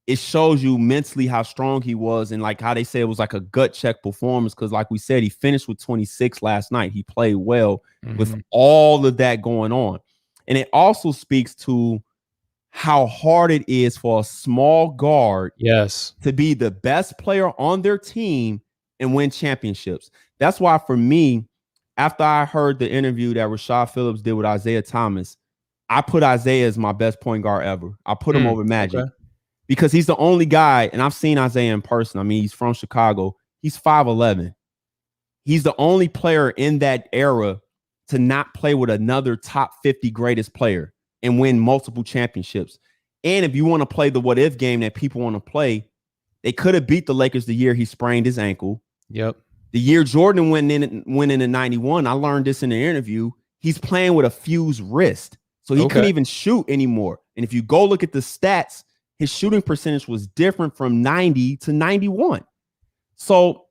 it shows you mentally how strong he was. And like how they say it was like a gut check performance. Because like we said, he finished with 26 last night. He played well with all of that going on. And it also speaks to how hard it is for a small guard to be the best player on their team and win championships. That's why for me, after I heard the interview that Rashad Phillips did with Isaiah Thomas, I put Isaiah as my best point guard ever. I put him over Magic because he's the only guy, and I've seen Isaiah in person. I mean, he's from Chicago. He's 5'11". He's the only player in that era to not play with another top 50 greatest player and win multiple championships. And if you want to play the what if game that people want to play, they could have beat the Lakers the year he sprained his ankle. Yep. The year Jordan went in in 91, I learned this in the interview. He's playing with a fused wrist. So he couldn't even shoot anymore. And if you go look at the stats, his shooting percentage was different from 90 to 91. So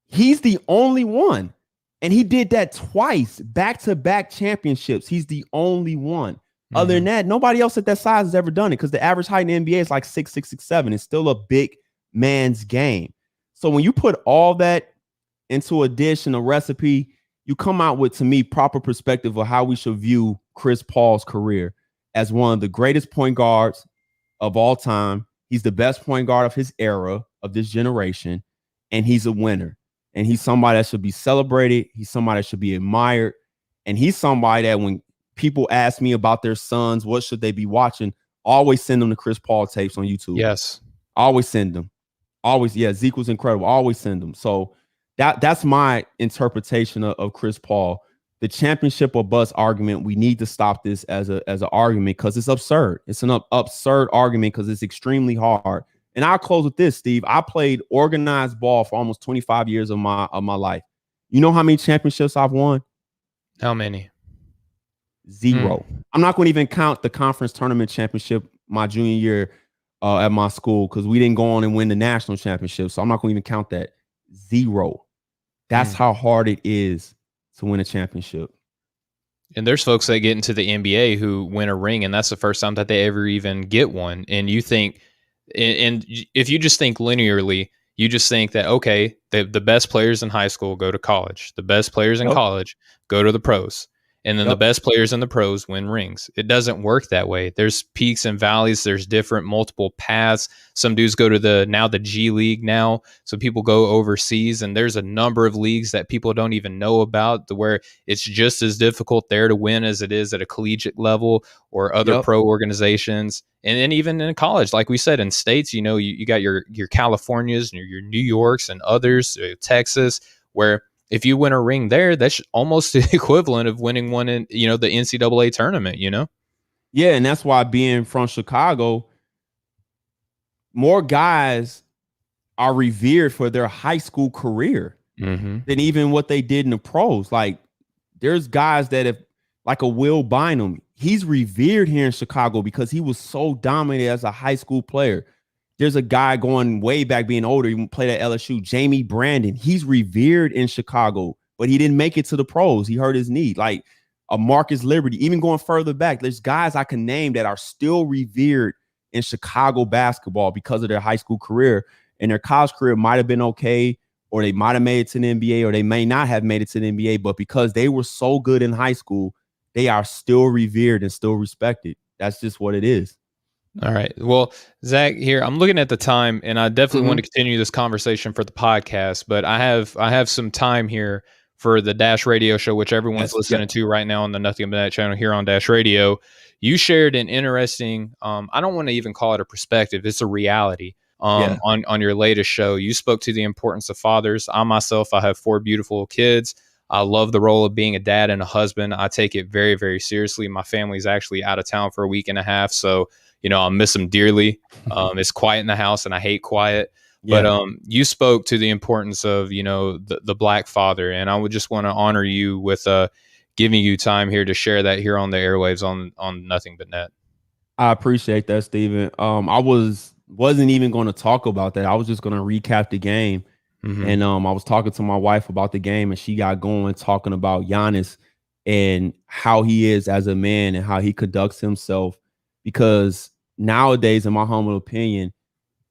he's the only one. And he did that twice, back-to-back championships. He's the only one. Other than that, nobody else at that size has ever done it because the average height in the NBA is like 6'6", 6'7". It's still a big man's game. So when you put all that into a dish and a recipe, you come out with, to me, proper perspective of how we should view Chris Paul's career as one of the greatest point guards of all time. He's the best point guard of his era, of this generation, and he's a winner. And he's somebody that should be celebrated. He's somebody that should be admired. And he's somebody that when people ask me about their sons, what should they be watching, always send them the Chris Paul tapes on YouTube. Yes. Always send them. Always. Yeah, Zeke was incredible. Always send them. So that's my interpretation of Chris Paul. The championship or bust argument, we need to stop this as an argument because it's absurd. It's an absurd argument because it's extremely hard. And I'll close with this, Steve. I played organized ball for almost 25 years of my life. You know how many championships I've won? How many? 0. I'm not going to even count the conference tournament championship my junior year at my school because we didn't go on and win the national championship. So I'm not going to even count that. 0. That's how hard it is to win a championship. And there's folks that get into the NBA who win a ring, and that's the first time that they ever even get one. And you think, and if you just think linearly, you just think that, okay, the best players in high school go to college. The best players in college go to the pros. And then the best players in the pros win rings. It doesn't work that way. There's peaks and valleys. There's different multiple paths. Some dudes go to the G League now. So people go overseas, and there's a number of leagues that people don't even know about to where it's just as difficult there to win as it is at a collegiate level or other pro organizations. And then even in college, like we said, in states, you know, you got your Californias and your New Yorks and others, Texas, where if you win a ring there, that's almost the equivalent of winning one in, you know, the NCAA tournament, you know? Yeah, and that's why being from Chicago, more guys are revered for their high school career than even what they did in the pros. Like, there's guys that have, like a Will Bynum, he's revered here in Chicago because he was so dominant as a high school player. There's a guy going way back, being older, he played at LSU, Jamie Brandon. He's revered in Chicago, but he didn't make it to the pros. He hurt his knee. Like a Marcus Liberty, even going further back, there's guys I can name that are still revered in Chicago basketball because of their high school career. And their college career might have been okay, or they might have made it to the NBA, or they may not have made it to the NBA. But because they were so good in high school, they are still revered and still respected. That's just what it is. All right. Well, Zach, here I'm looking at the time, and I definitely want to continue this conversation for the podcast. But I have some time here for the Dash Radio show, which everyone's listening to right now on the Nothing But Net channel here on Dash Radio. You shared an interesting, I don't want to even call it a perspective, it's a reality. On your latest show, you spoke to the importance of fathers. I myself, I have 4 beautiful kids. I love the role of being a dad and a husband. I take it very, very seriously. My family's actually out of town for a week and a half, so I'll miss them dearly. It's quiet in the house, and I hate quiet. Yeah. But you spoke to the importance of the Black father, and I would just want to honor you with giving you time here to share that here on the airwaves on Nothing But Net. I appreciate that, Steven. I wasn't even going to talk about that. I was just going to recap the game. And I was talking to my wife about the game, and she got going talking about Giannis and how he is as a man and how he conducts himself. Because nowadays, in my humble opinion,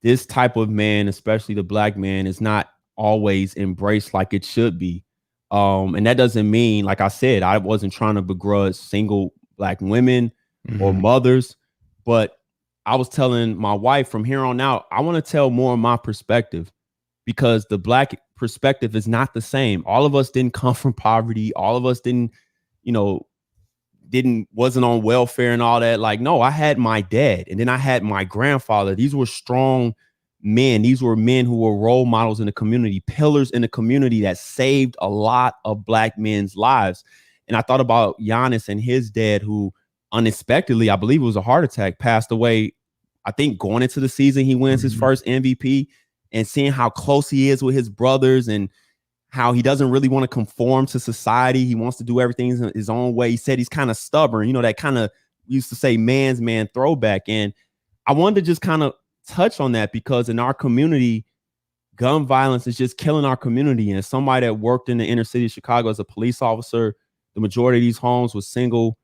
this type of man, especially the Black man, is not always embraced like it should be. And that doesn't mean, like I said, I wasn't trying to begrudge single Black women or mothers, but I was telling my wife from here on out, I want to tell more of my perspective, because the Black perspective is not the same. All of us didn't come from poverty. All of us didn't, wasn't on welfare and all that. Like, no, I had my dad, and then I had my grandfather. These were strong men. These were men who were role models in the community, pillars in the community that saved a lot of Black men's lives. And I thought about Giannis and his dad, who unexpectedly, I believe it was a heart attack, passed away. I think going into the season, he wins his first MVP, and seeing how close he is with his brothers and how he doesn't really want to conform to society. He wants to do everything his own way. He said he's kind of stubborn, that kind of used to say man's man throwback. And I wanted to just kind of touch on that, because in our community, gun violence is just killing our community. And as somebody that worked in the inner city of Chicago as a police officer, the majority of these homes were single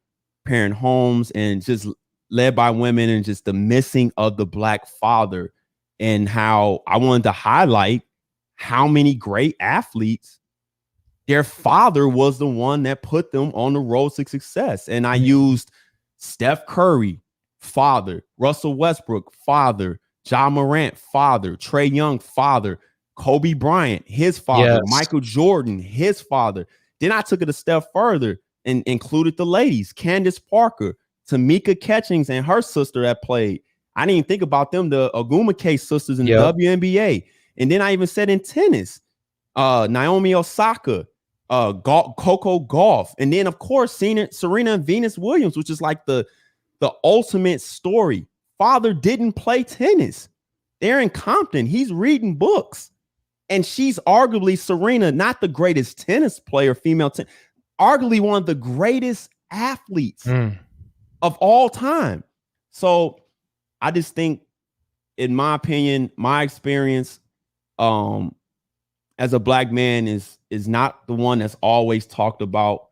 parent homes and just led by women, and just the missing of the Black father, and how I wanted to highlight how many great athletes, their father was the one that put them on the road to success. And I used Steph Curry, father; Russell Westbrook, father; Ja Morant, father; Trae Young, father; Kobe Bryant, his father; Michael Jordan, his father. Then I took it a step further and included the ladies: Candace Parker, Tamika Catchings and her sister that played. I didn't even think about them, the Ogumake sisters in the WNBA. And then I even said in tennis, Naomi Osaka, Coco Gauff. And then, of course, Serena and Venus Williams, which is like the ultimate story. Father didn't play tennis. They're in Compton. He's reading books. And she's arguably, Serena, not the greatest tennis player, female tennis, arguably one of the greatest athletes of all time. So I just think, in my opinion, my experience as a Black man is not the one that's always talked about,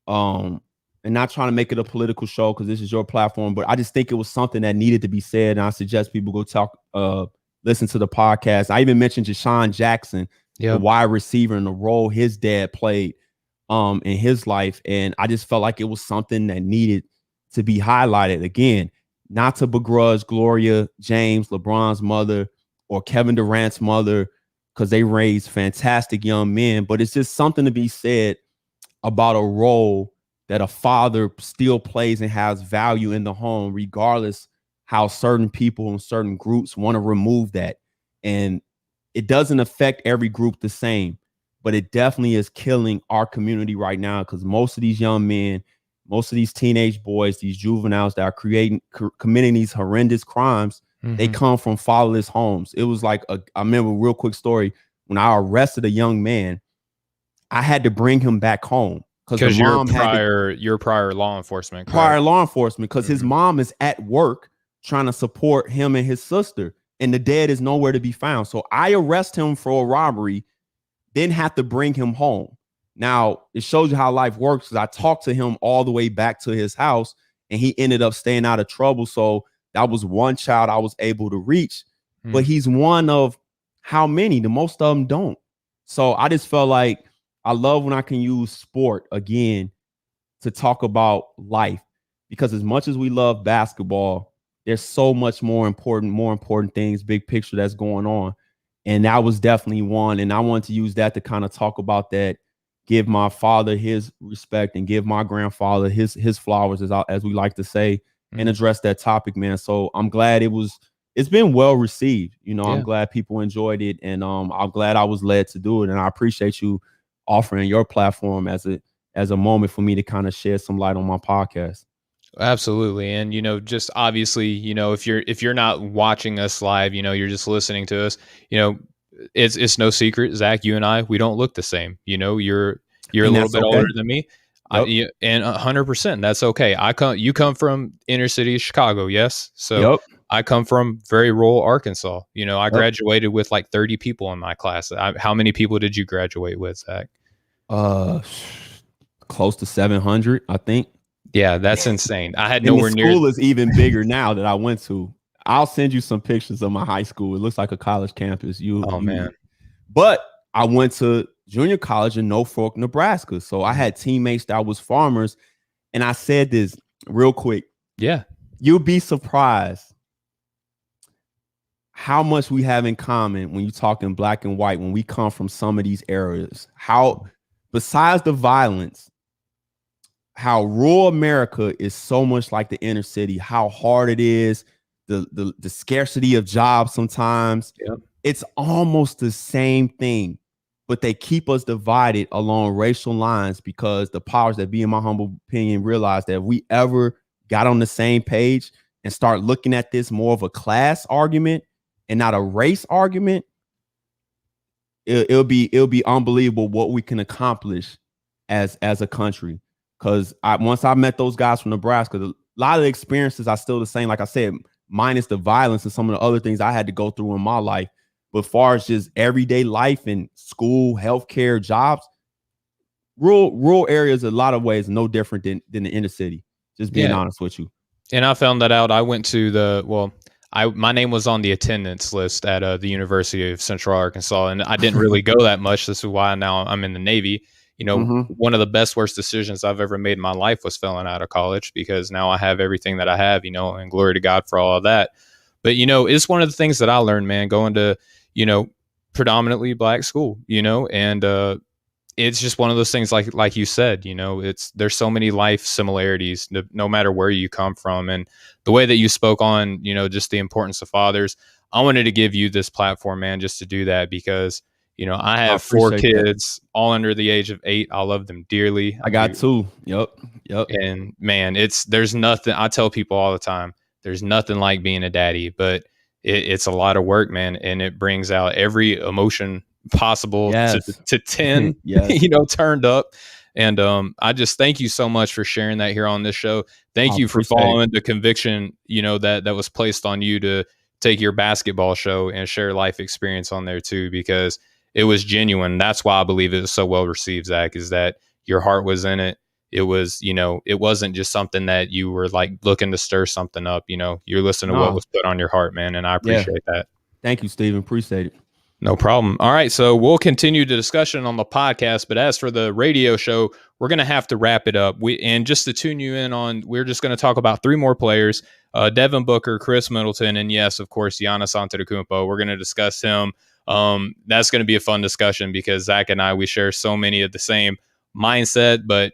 and not trying to make it a political show, because this is your platform, but I just think it was something that needed to be said. And I suggest people go listen to the podcast. I even mentioned Deshaun Jackson, the wide receiver, and the role his dad played in his life. And I just felt like it was something that needed to be highlighted. Again, not to begrudge Gloria James, LeBron's mother, or Kevin Durant's mother, because they raised fantastic young men, but it's just something to be said about a role that a father still plays and has value in the home, regardless how certain people and certain groups want to remove that. And it doesn't affect every group the same, but it definitely is killing our community right now, because most of these young men, most of these teenage boys, these juveniles that are committing these horrendous crimes, they come from fatherless homes. It was like, I remember a real quick story. When I arrested a young man, I had to bring him back home. because the Because mom had to your prior law enforcement, prior correct? law enforcement because his Mhm. mom is at work trying to support him and his sister, and the dad is nowhere to be found. So I arrest him for a robbery, then have to bring him home. Now it shows you how life works because I talked to him all the way back to his house, and he ended up staying out of trouble. So that was one child I was able to reach, but Mm. he's one of how many? The most of them don't. So I just felt like I love when I can use sport again to talk about life, because as much as we love basketball, there's so much more important things, big picture that's going on. And that was definitely one. And I wanted to use that to kind of talk about that, give my father his respect and give my grandfather his flowers, as we like to say, and Mm. address that topic, man. So I'm glad it's been well received. You know, I'm Yeah. glad people enjoyed it, and I'm glad I was led to do it. And I appreciate you offering your platform as a moment for me to kind of shed some light on my podcast. Absolutely. And just obviously, if you're not watching us live, you're just listening to us, you know, it's no secret, Zach, you and I, we don't look the same. You're a And little that's bit older okay. than me. Yep. And 100%, that's okay. You come from inner city Chicago, yes? So Yep. I come from very rural Arkansas. I Yep. graduated with like 30 people in my class. How many people did you graduate with, Zach? Uh Close to 700, I think. Yeah, that's insane. I had And the nowhere near. school is even bigger now that I went to. I'll send you some pictures of my high school. It looks like a college campus. Oh man. But I went to junior college in Norfolk, Nebraska. So I Mhm. had teammates that was farmers. And I said this real quick. Yeah. You'll be surprised how much we have in common when you talk in black and white, when we come from some of these areas. How, besides the violence, how rural America is so much like the inner city, how hard it is, the scarcity of jobs sometimes. Yep. It's almost the same thing, but they keep us divided along racial lines because the powers that be, in my humble opinion, realize that if we ever got on the same page and start looking at this more of a class argument and not a race argument, it'll be unbelievable what we can accomplish as a country. Because once I met those guys from Nebraska, a lot of the experiences are still the same. Like I said, minus the violence and some of the other things I had to go through in my life. But far as just everyday life and school, healthcare, jobs, rural areas, a lot of ways no different than the inner city. Just being Yeah. honest with you. And I found that out. I went to my name was on the attendance list at the University of Central Arkansas, and I didn't really go that much. This is why now I'm in the Navy. Mm-hmm. One of the best worst decisions I've ever made in my life was failing out of college, because now I have everything that I have, and glory to God for all of that. But it's one of the things that I learned, man, going to predominantly black school, and it's just one of those things, like you said, there's so many life similarities, no matter where you come from. And the way that you spoke on, just the importance of fathers, I wanted to give you this platform, man, just to do that, because I I have four appreciate that. kids all under the age of 8. I love them dearly. I got two. Yep. Yep. And man, there's nothing. I tell people all the time, there's nothing like being a daddy, but it's a lot of work, man, and it brings out every emotion possible Yes. to 10, Yes. turned up. And I just thank you so much for sharing that here on this show. Thank I you for appreciate it. following the conviction, that was placed on you to take your basketball show and share life experience on there too, because it was genuine. That's why I believe it was so well received, Zach, is that your heart was in it. It was, it wasn't just something that you were like looking to stir something up. You're listening to what No. was put on your heart, man, and I Yeah. appreciate that. Thank you, Steven. Appreciate it. No problem. All right, so we'll continue the discussion on the podcast, but as for the radio show, we're going to have to wrap it up. And just to tune you in on, we're just going to talk about 3 more players: Devin Booker, Chris Middleton, and yes, of course, Giannis Antetokounmpo. We're going to discuss him. That's going to be a fun discussion because Zach and I, we share so many of the same mindset, but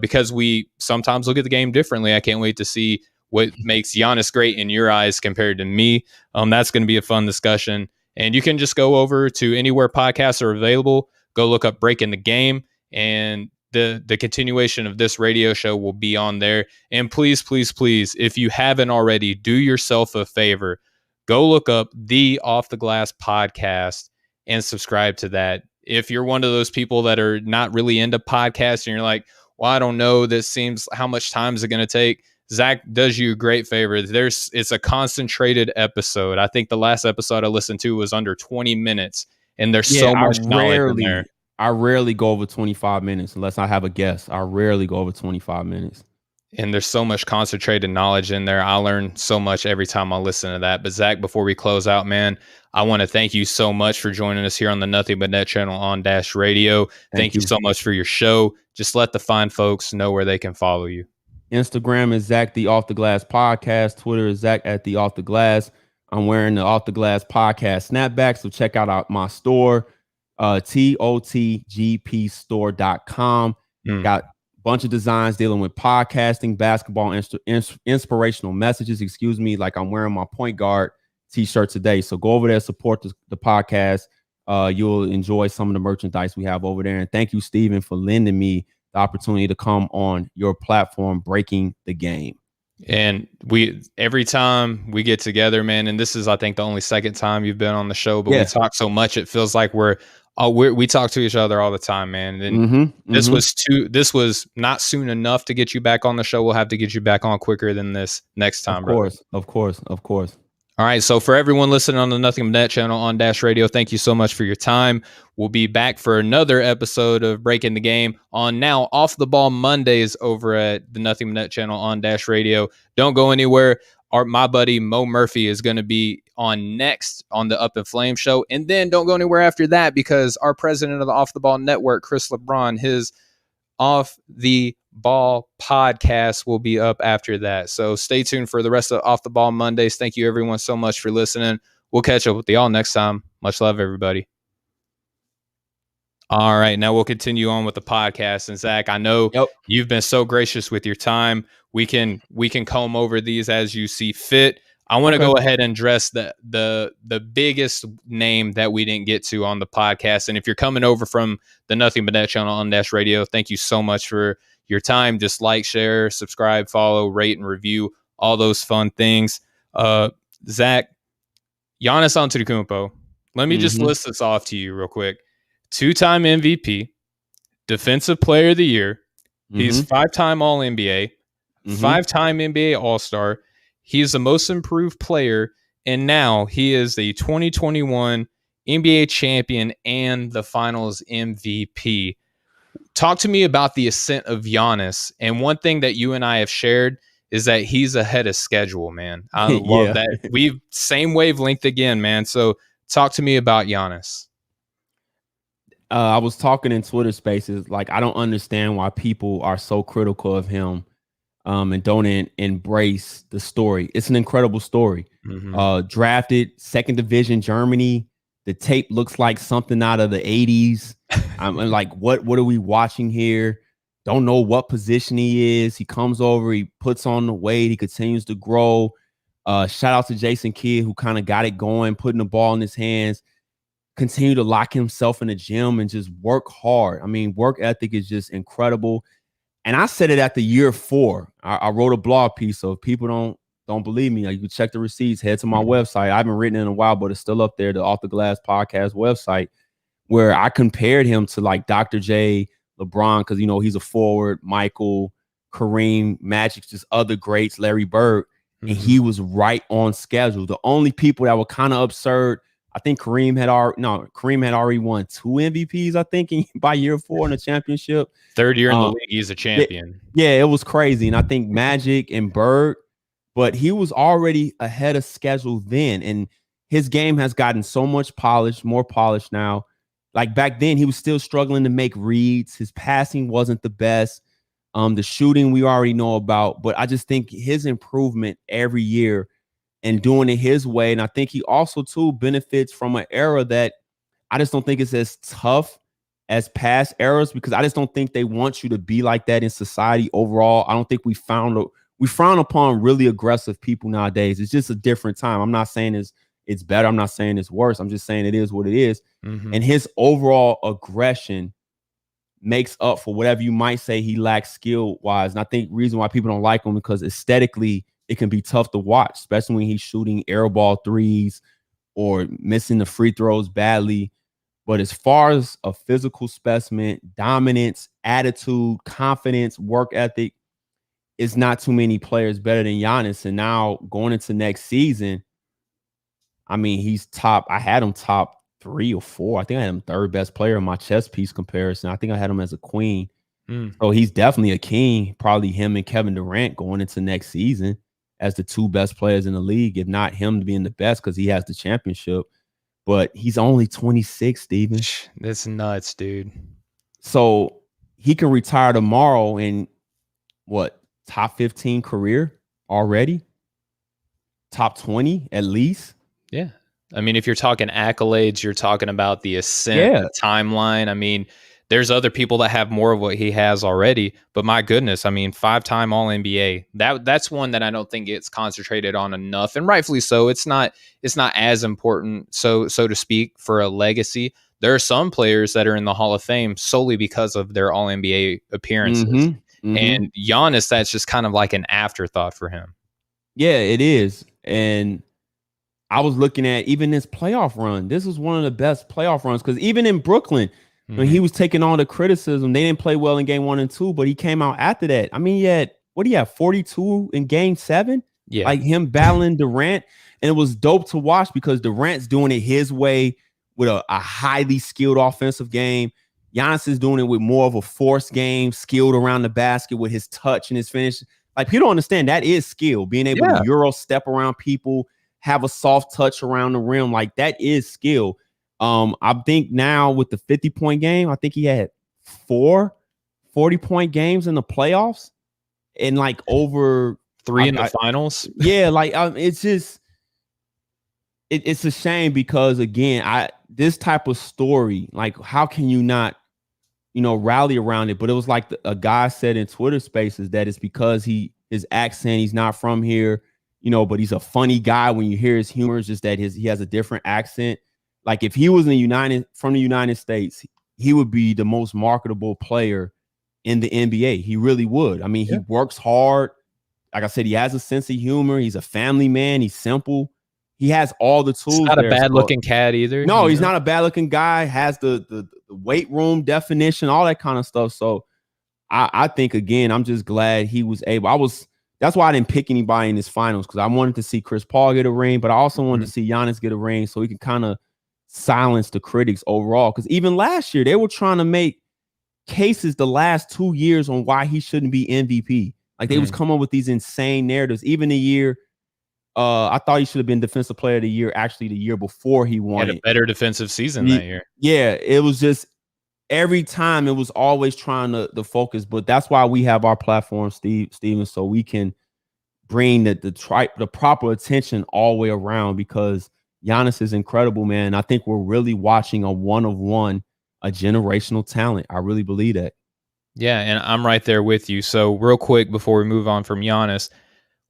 because we sometimes look at the game differently, I can't wait to see what makes Giannis great in your eyes compared to me. That's going to be a fun discussion. And you can just go over to anywhere podcasts are available, go look up Breaking the Game, and the continuation of this radio show will be on there. And please, please, please, if you haven't already, do yourself a favor. Go look up the Off the Glass podcast and subscribe to that. If you're one of those people that are not really into podcasts and you're like, well, I don't know. This seems, how much time is it going to take? Zach does you a great favor. It's a concentrated episode. I think the last episode I listened to was under 20 minutes, and there's Yeah, so much knowledge in there. I rarely go over 25 minutes unless I have a guest. I rarely go over 25 minutes. And there's so much concentrated knowledge in there. I learn so much every time I listen to that. But Zach, before we close out, man, I want to thank you so much for joining us here on the Nothing But Net channel on Dash Radio. Thank you so much for your show. Just let the fine folks know where they can follow you. Instagram is Zach the Off the Glass Podcast. Twitter is Zach at the Off the Glass. I'm wearing the Off the Glass Podcast snapback, so check out my store, totgpstore.com. Got a bunch of designs dealing with podcasting, basketball, inspirational messages. Excuse me, like I'm wearing my point guard t-shirt today. So go over there, support the podcast. You'll enjoy some of the merchandise we have over there. And thank you, Steven, for lending me the opportunity to come on your platform, Breaking the Game. And every time we get together, man, and this is, I think, the only second time you've been on the show, but we talk so much, it feels like we talk to each other all the time, man. And this was not soon enough to get you back on the show. We'll have to get you back on quicker than this next time, Of course. All right, so for everyone listening on the Nothing But Net channel on Dash Radio, thank you so much for your time. We'll be back for another episode of Breaking the Game on now Off the Ball Mondays over at the Nothing But Net channel on Dash Radio. Don't go anywhere. My buddy Mo Murphy is going to be on next on the Up in Flame show. And then don't go anywhere after that, because our president of the Off the Ball Network, Chris LeBron, his Off the Ball podcast will be up after that. So stay tuned for the rest of Off the Ball Mondays. Thank you everyone so much for listening. We'll catch up with y'all next time. Much love, everybody. All right, now we'll continue on with the podcast. And Zach, I know you've been so gracious with your time. We can comb over these as you see fit. I want to go ahead and address the biggest name that we didn't get to on the podcast. And if you're coming over from the Nothing But Net channel on Dash Radio, thank you so much for your time. Just like, share, subscribe, follow, rate, and review, all those fun things. Zach, Giannis Antetokounmpo. Let me just list this off to you real quick. 2-time MVP, Defensive Player of the Year. He's 5-time All-NBA, 5-time NBA All-Star. He is the most improved player, and now he is the 2021 NBA champion and the Finals MVP. Talk to me about the ascent of Giannis. And one thing that you and I have shared is that he's ahead of schedule, man. I love that. We've same wavelength again, man. So talk to me about Giannis. I was talking in Twitter Spaces, like, I don't understand why people are so critical of him and don't embrace the story. It's an incredible story. Drafted second division Germany. The tape looks like something out of the 80s. I'm like, what are we watching here? Don't know what position he is. He comes over, he puts on the weight, he continues to grow. Shout out to Jason Kidd, who kind of got it going, putting the ball in his hands, continue to lock himself in the gym and just work hard. I mean, work ethic is just incredible. And I said it at the year 4. I wrote a blog piece, so if people don't believe me, you can check the receipts, head to my website. I haven't written in a while, but it's still up there, the Off the Glass Podcast website, where I compared him to like Dr. J, LeBron, because, you know, he's a forward, Michael, Kareem, Magic, just other greats, Larry Bird, and he was right on schedule. The only people that were kind of absurd, I think Kareem had already won 2 MVPs, I think, by year 4 in the championship. Third year in the league, he's a champion. It was crazy. And I think Magic and Bird, but he was already ahead of schedule then. And his game has gotten so much polish, more polished now. Like back then, he was still struggling to make reads. His passing wasn't the best. The shooting we already know about. But I just think his improvement every year and doing it his way. And I think he also, too, benefits from an era that I just don't think it's as tough as past eras, because I just don't think they want you to be like that in society overall. I don't think we frown upon really aggressive people nowadays. It's just a different time. I'm not saying it's better. I'm not saying it's worse. I'm just saying it is what it is. And his overall aggression makes up for whatever you might say he lacks skill-wise. And I think the reason why people don't like him, because aesthetically, it can be tough to watch, especially when he's shooting airball threes or missing the free throws badly. But as far as a physical specimen, dominance, attitude, confidence, work ethic, it's not too many players better than Giannis. And now going into next season, I mean, he's top. I had him top 3 or 4. I think I had him third best player in my chess piece comparison. I think I had him as a queen. So he's definitely a king. Probably him and Kevin Durant going into next season as the 2 best players in the league, if not him being the best because he has the championship. But he's only 26, Steven. That's nuts, dude. So he can retire tomorrow in what, top 15 career already? Top 20 at least? Yeah. I mean, if you're talking accolades, you're talking about the ascent, the timeline. I mean, there's other people that have more of what he has already, but my goodness, I mean, 5-time All-NBA. That's one that I don't think gets concentrated on enough, and rightfully so. It's not as important, so to speak, for a legacy. There are some players that are in the Hall of Fame solely because of their All-NBA appearances. And Giannis, that's just kind of like an afterthought for him. Yeah, it is. And I was looking at even this playoff run. This was one of the best playoff runs because even in Brooklyn, when he was taking all the criticism, they didn't play well in game 1 and 2, but he came out after that. I mean, he had, what do you have, 42 in game 7? Yeah. Like him battling Durant. And it was dope to watch because Durant's doing it his way with a highly skilled offensive game. Giannis is doing it with more of a forced game, skilled around the basket with his touch and his finish. Like, people don't understand that is skill, being able to Euro step around people, have a soft touch around the rim. Like, that is skill. I think now with the 50-point game, I think he had 4 40-point games in the playoffs and like over 3 in the finals. Yeah, like it's just it's a shame because again, this type of story, like how can you not, rally around it? But it was like a guy said in Twitter Spaces that it's because his accent, he's not from here, but he's a funny guy. When you hear his humor, it's just that he has a different accent. Like if he was from the United States, he would be the most marketable player in the NBA. He really would. I mean, he works hard. Like I said, he has a sense of humor. He's a family man. He's simple. He has all the tools. He's not a bad-looking cat either. No, he's not a bad-looking guy. Has the weight room definition, all that kind of stuff. So I think, again, I'm just glad he was able. That's why I didn't pick anybody in this finals, because I wanted to see Chris Paul get a ring, but I also wanted to see Giannis get a ring so he can kind of silence the critics overall. Because even last year, they were trying to make cases the last 2 years on why he shouldn't be MVP. Like they was coming up with these insane narratives. Even the year, I thought he should have been Defensive Player of the Year. Actually, the year before he won, had a better defensive season that year. Yeah, it was just every time it was always trying to focus. But that's why we have our platform, Steven, so we can bring the proper attention all the way around, because Giannis is incredible, man. I think we're really watching a one-of-one, a generational talent. I really believe that. Yeah, and I'm right there with you. So real quick before we move on from Giannis,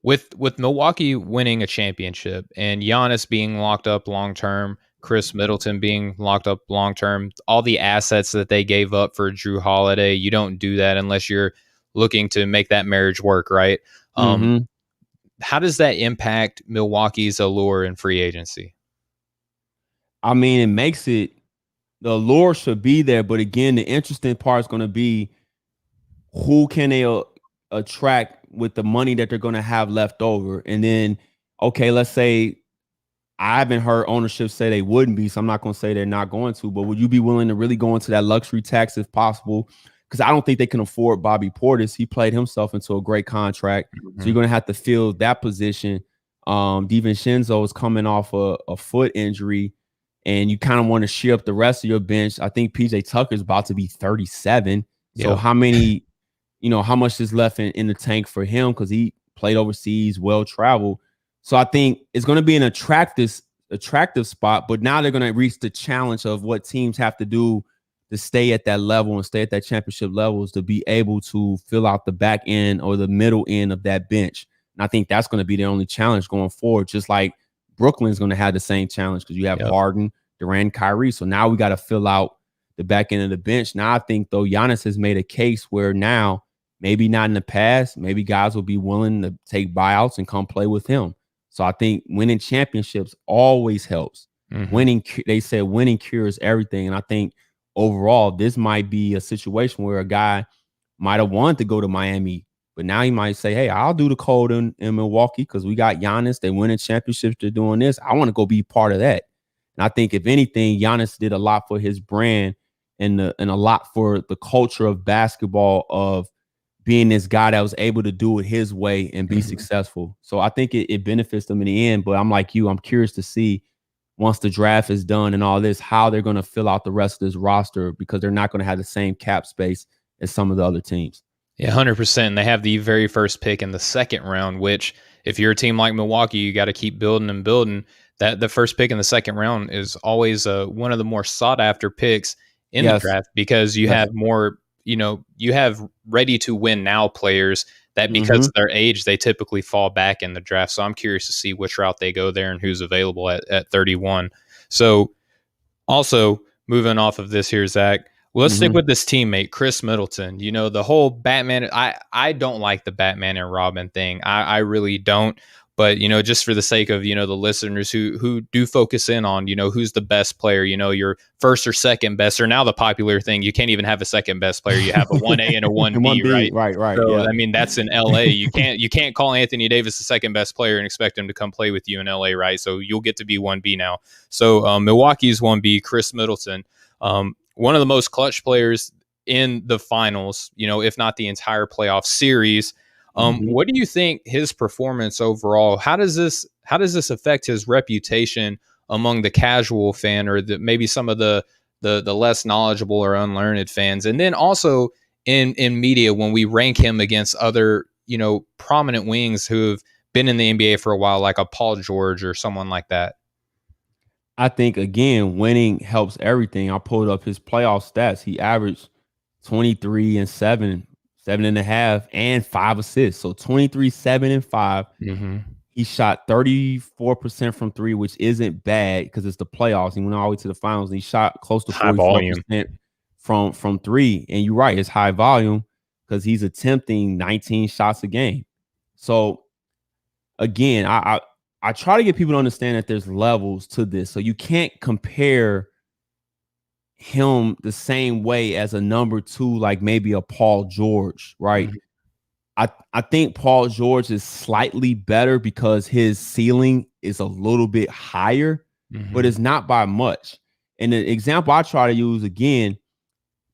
with Milwaukee winning a championship and Giannis being locked up long-term, Chris Middleton being locked up long-term, all the assets that they gave up for Drew Holiday, you don't do that unless you're looking to make that marriage work, right? How does that impact Milwaukee's allure in free agency? I mean, it makes it, the allure should be there. But again, the interesting part is going to be who can they attract with the money that they're going to have left over. And then, okay, let's say, I haven't heard ownership say they wouldn't be, so I'm not going to say they're not going to, but would you be willing to really go into that luxury tax if possible? Because I don't think they can afford Bobby Portis. He played himself into a great contract. So you're going to have to fill that position. DiVincenzo is coming off a foot injury, and you kind of want to shear up the rest of your bench. I think PJ Tucker is about to be 37. So how many, how much is left in the tank for him? Because he played overseas, well-traveled. So I think it's going to be an attractive spot, but now they're going to reach the challenge of what teams have to do to stay at that level and stay at that championship levels, to be able to fill out the back end or the middle end of that bench. And I think that's going to be the only challenge going forward, just like Brooklyn's going to have the same challenge, because you have Harden, Durant, Kyrie. So now we got to fill out the back end of the bench. Now I think, though, Giannis has made a case where now, maybe not in the past, maybe guys will be willing to take buyouts and come play with him. So I think winning championships always helps. They said winning cures everything. And I think overall, this might be a situation where a guy might have wanted to go to Miami, but now he might say, hey, I'll do the cold in Milwaukee because we got Giannis. They winning championships. They're doing this. I want to go be part of that. And I think if anything, Giannis did a lot for his brand and a lot for the culture of basketball, of being this guy that was able to do it his way and be successful. So I think it benefits them in the end. But I'm like you, I'm curious to see, once the draft is done and all this, how they're going to fill out the rest of this roster, because they're not going to have the same cap space as some of the other teams. Yeah, 100%. They have the very first pick in the second round, which if you're a team like Milwaukee, you got to keep building and building. That the first pick in the second round is always one of the more sought after picks in the draft, because you have more, you have ready to win now players that, because of their age, they typically fall back in the draft. So I'm curious to see which route they go there and who's available at 31. So also moving off of this here, Zach, let's stick with this teammate, Chris Middleton. The whole Batman, I don't like the Batman and Robin thing. I really don't. But, just for the sake of, the listeners who do focus in on, who's the best player, your first or second best, or now the popular thing, you can't even have a second best player. You have a 1A and a 1B, right? Right. So, yeah. I mean, that's in LA. You can't call Anthony Davis the second best player and expect him to come play with you in LA, right? So you'll get to be 1B now. So Milwaukee's 1B, Chris Middleton, one of the most clutch players in the finals, if not the entire playoff series. What do you think his performance overall? How does this affect his reputation among the casual fan, or maybe some of the less knowledgeable or unlearned fans? And then also in media, when we rank him against other, prominent wings who have been in the NBA for a while, like a Paul George or someone like that. I think, again, winning helps everything. I pulled up his playoff stats. He averaged 23 and 7, 7.5, and 5 assists. So 23, 7, and 5. He shot 34% from three, which isn't bad because it's the playoffs. He went all the way to the finals, and he shot close to 44% from three. And you're right, it's high volume because he's attempting 19 shots a game. So again, I try to get people to understand that there's levels to this. So you can't compare him the same way as a number two, like maybe a Paul George, right? I think Paul George is slightly better because his ceiling is a little bit higher, but it's not by much. And the example I try to use, again,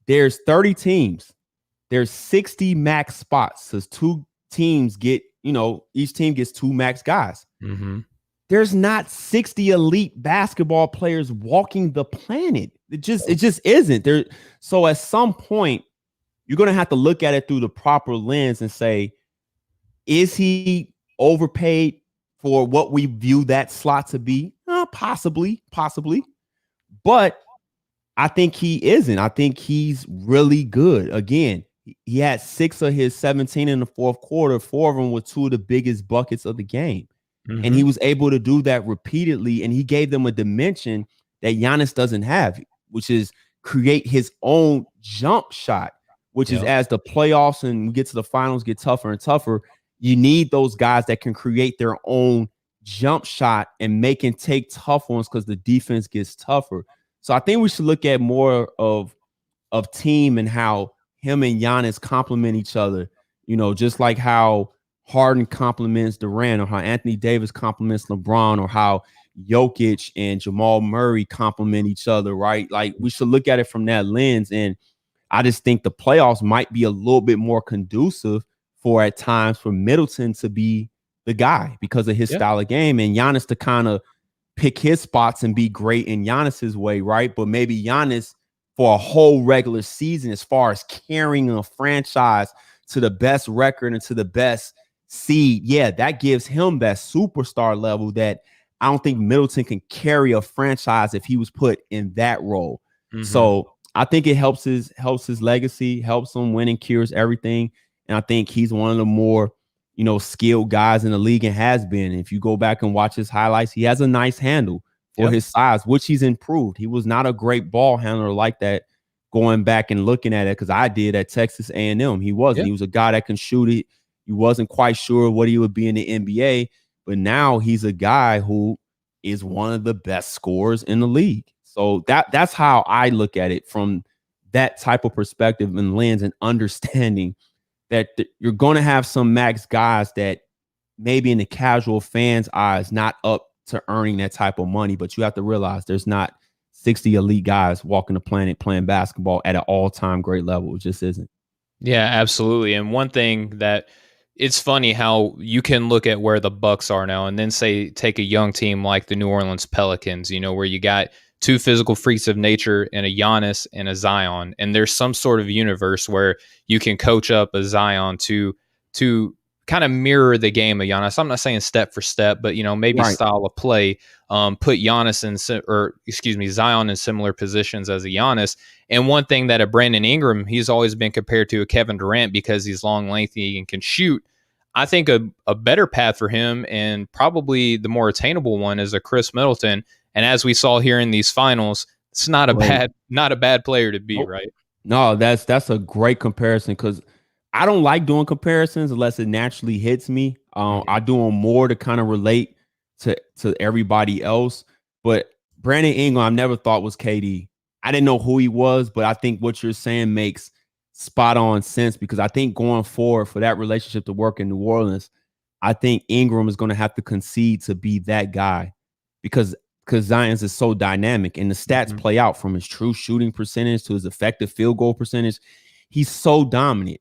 there's 30 teams. There's 60 max spots. So two teams get, each team gets 2 max guys. There's not 60 elite basketball players walking the planet. It just isn't there. So at some point, you're going to have to look at it through the proper lens and say, is he overpaid for what we view that slot to be? Possibly. But I think he isn't. I think he's really good. Again, he had 6 of his 17 in the fourth quarter. 4 of them were 2 of the biggest buckets of the game. And he was able to do that repeatedly. And he gave them a dimension that Giannis doesn't have, which is create his own jump shot, which is, as the playoffs and we get to the finals get tougher and tougher, you need those guys that can create their own jump shot and make and take tough ones because the defense gets tougher. So I think we should look at more of team and how him and Giannis complement each other, just like how Harden compliments Durant, or how Anthony Davis compliments LeBron, or how Jokic and Jamal Murray complement each other, right? Like, we should look at it from that lens. And I just think the playoffs might be a little bit more conducive for, at times, for Middleton to be the guy because of his style of game, and Giannis to kind of pick his spots and be great in Giannis's way, right? But maybe Giannis for a whole regular season, as far as carrying a franchise to the best record and to the best seed, that gives him that superstar level that I don't think Middleton can carry a franchise if he was put in that role. So I think it helps his legacy, helps him win and cures everything. And I think he's one of the more, skilled guys in the league, and has been. If you go back and watch his highlights, he has a nice handle for his size, which he's improved. He was not a great ball handler like that going back and looking at it, because I did at Texas A&M. He wasn't. He was a guy that can shoot it. He wasn't quite sure what he would be in the NBA, but now he's a guy who, is one of the best scorers in the league. So that's how I look at it from that type of perspective and lens, and understanding that you're going to have some max guys that maybe in the casual fans' eyes not up to earning that type of money, but you have to realize there's not 60 elite guys walking the planet playing basketball at an all-time great level. It just isn't. Yeah, absolutely. And one thing that it's funny how you can look at where the Bucks are now and then say take a young team like the New Orleans Pelicans, where you got two physical freaks of nature and a Giannis and a Zion, and there's some sort of universe where you can coach up a Zion to kind of mirror the game of Giannis. I'm not saying step for step, but maybe Right. style of play. Put Zion in similar positions as a Giannis. And one thing that a Brandon Ingram, he's always been compared to a Kevin Durant because he's long, lengthy, and can shoot. I think a better path for him, and probably the more attainable one, is a Chris Middleton. And as we saw here in these finals, it's not a bad player to be, Nope. right? No, that's a great comparison, because I don't like doing comparisons unless it naturally hits me. I do them more to kind of relate to everybody else. But Brandon Ingram, I never thought was KD. I didn't know who he was, but I think what you're saying makes spot on sense, because I think going forward for that relationship to work in New Orleans, I think Ingram is going to have to concede to be that guy, because Zion's is so dynamic and the stats play out from his true shooting percentage to his effective field goal percentage. He's so dominant.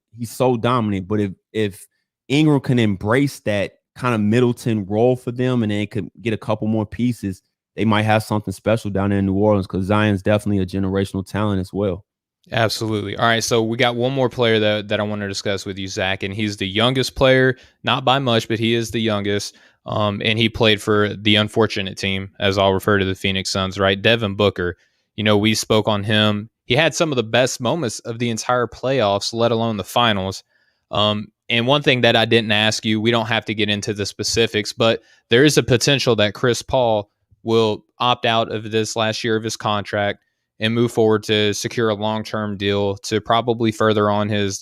But if Ingram can embrace that kind of Middleton role for them, and then could get a couple more pieces, they might have something special down there in New Orleans, because Zion's definitely a generational talent as well. Absolutely. All right, so we got one more player that I want to discuss with you, Zach, and he's the youngest player, not by much, but he is the youngest. And he played for the unfortunate team, as I'll refer to the Phoenix Suns, right? Devin Booker. We spoke on him. He had some of the best moments of the entire playoffs, let alone the finals. And one thing that I didn't ask you, we don't have to get into the specifics, but there is a potential that Chris Paul will opt out of this last year of his contract and move forward to secure a long-term deal to probably further on his,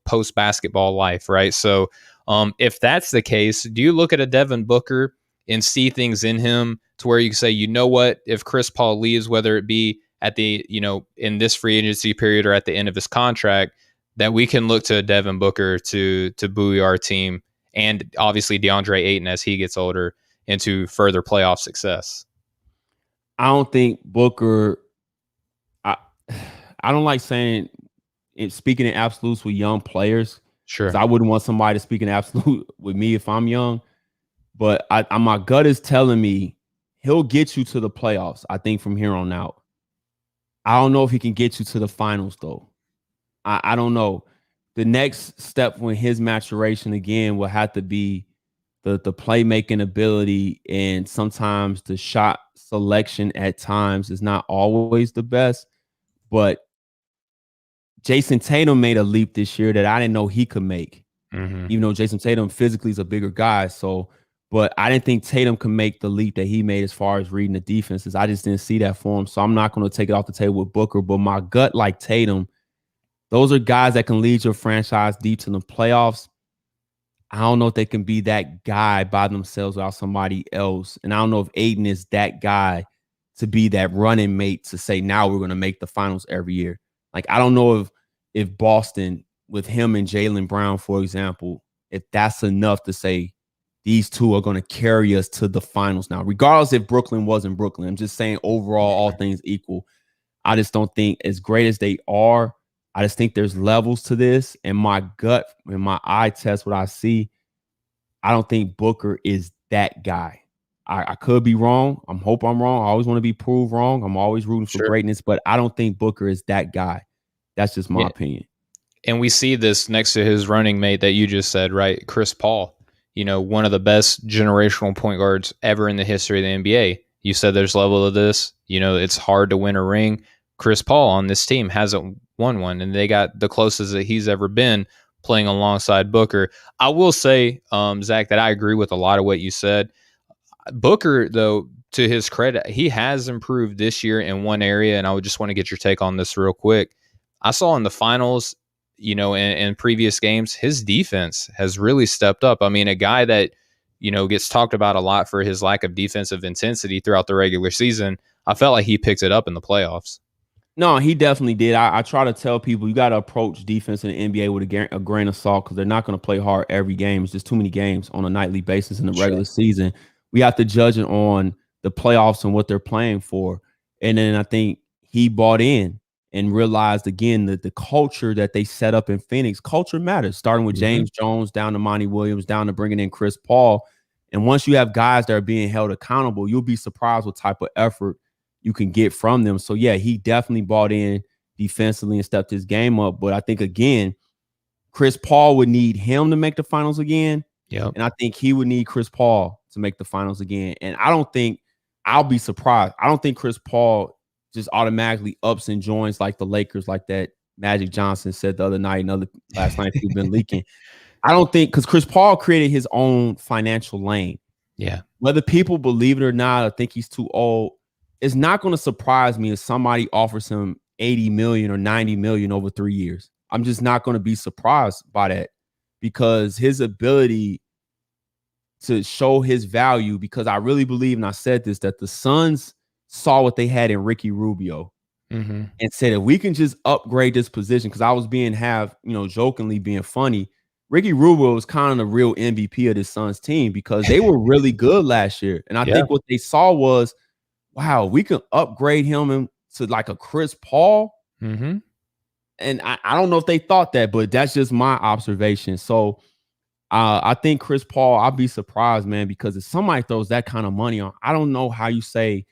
post-basketball life, right? So if that's the case, do you look at a Devin Booker and see things in him to where you can say, what, if Chris Paul leaves, whether it be at the, in this free agency period or at the end of his contract, that we can look to Devin Booker to buoy our team, and obviously DeAndre Ayton as he gets older, into further playoff success? I don't think Booker. I I don't like saying speaking in absolutes with young players, because Sure. I wouldn't want somebody to speak in absolute with me if I'm young. But my gut is telling me he'll get you to the playoffs, I think, from here on out. I don't know if he can get you to the finals, though. I don't know. The next step when his maturation again will have to be the playmaking ability, and sometimes the shot selection at times is not always the best. But Jason Tatum made a leap this year that I didn't know he could make. Even though Jason Tatum physically is a bigger guy. But I didn't think Tatum could make the leap that he made as far as reading the defenses. I just didn't see that for him. So I'm not going to take it off the table with Booker. But my gut, like Tatum, those are guys that can lead your franchise deep to the playoffs. I don't know if they can be that guy by themselves without somebody else. And I don't know if Aiden is that guy to be that running mate to say, now we're going to make the finals every year. Like, I don't know if Boston, with him and Jaylen Brown, for example, if that's enough to say these two are going to carry us to the finals now, regardless if Brooklyn wasn't Brooklyn. I'm just saying overall, all things equal, I just don't think, as great as they are, I just think there's levels to this. And my gut and my eye test, what I see, I don't think Booker is that guy. I could be wrong. I hope I'm wrong. I always want to be proved wrong. I'm always rooting for greatness, but I don't think Booker is that guy. That's just my opinion. And we see this next to his running mate that you just said, right? Chris Paul, one of the best generational point guards ever in the history of the NBA. You said there's level of this. It's hard to win a ring. Chris Paul on this team hasn't won one, and they got the closest that he's ever been playing alongside Booker. I will say, Zach, that I agree with a lot of what you said. Booker, though, to his credit, he has improved this year in one area, and I would just want to get your take on this real quick. I saw in the finals, in previous games, his defense has really stepped up. I mean, a guy that, gets talked about a lot for his lack of defensive intensity throughout the regular season, I felt like he picked it up in the playoffs. No, he definitely did. I try to tell people you got to approach defense in the NBA with a grain of salt because they're not going to play hard every game. It's just too many games on a nightly basis in the regular season. We have to judge it on the playoffs and what they're playing for. And then I think he bought in and realized again that the culture that they set up in Phoenix, culture matters, starting with James Jones down to Monty Williams, down to bringing in Chris Paul. And once you have guys that are being held accountable, you'll be surprised what type of effort you can get from them. So yeah, he definitely bought in defensively and stepped his game up. But I think again, Chris Paul would need him to make the finals again. Yep. And I think he would need Chris Paul to make the finals again. And I don't think I'll be surprised. I don't think Chris Paul just automatically ups and joins like the Lakers, like that Magic Johnson said the other night, last night you've been leaking. I don't think because Chris Paul created his own financial lane. Yeah. Whether people believe it or not, I think he's too old. It's not going to surprise me if somebody offers him 80 million or 90 million over 3 years. I'm just not going to be surprised by that because his ability to show his value, because I really believe, and I said this, that the Suns saw what they had in Ricky Rubio and said, if we can just upgrade this position, because I was being jokingly being funny. Ricky Rubio was kind of the real MVP of the Suns team because they were really good last year. And I think what they saw was, wow, we can upgrade him to like a Chris Paul. And I don't know if they thought that, but that's just my observation. So I think Chris Paul, I'll be surprised, man, because if somebody throws that kind of money on, I don't know how you say,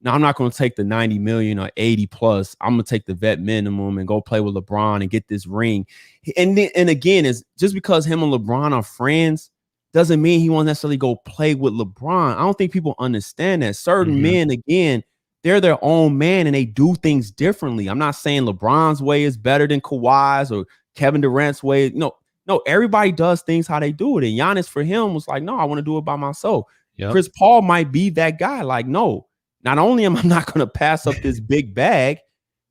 no, I'm not going to take the 90 million or 80 plus. I'm going to take the vet minimum and go play with LeBron and get this ring. And again, it's just because him and LeBron are friends doesn't mean he won't necessarily go play with LeBron. I don't think people understand that. Certain men, again, they're their own man and they do things differently. I'm not saying LeBron's way is better than Kawhi's or Kevin Durant's way. No, everybody does things how they do it. And Giannis, for him, was like, no, I want to do it by myself. Chris Paul might be that guy. Like, no, not only am I not going to pass up this big bag,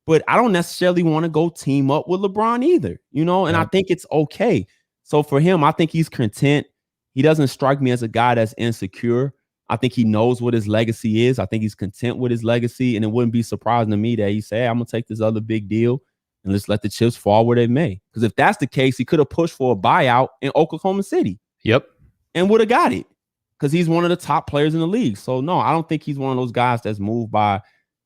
but I don't necessarily want to go team up with LeBron either, and I think it's okay. So for him, I think he's content. He doesn't strike me as a guy that's insecure. I think he knows what his legacy is. I think he's content with his legacy. And it wouldn't be surprising to me that he said, hey, I'm going to take this other big deal and let's let the chips fall where they may. Because if that's the case, he could have pushed for a buyout in Oklahoma City. And would have got it because he's one of the top players in the league. So, no, I don't think he's one of those guys that's moved by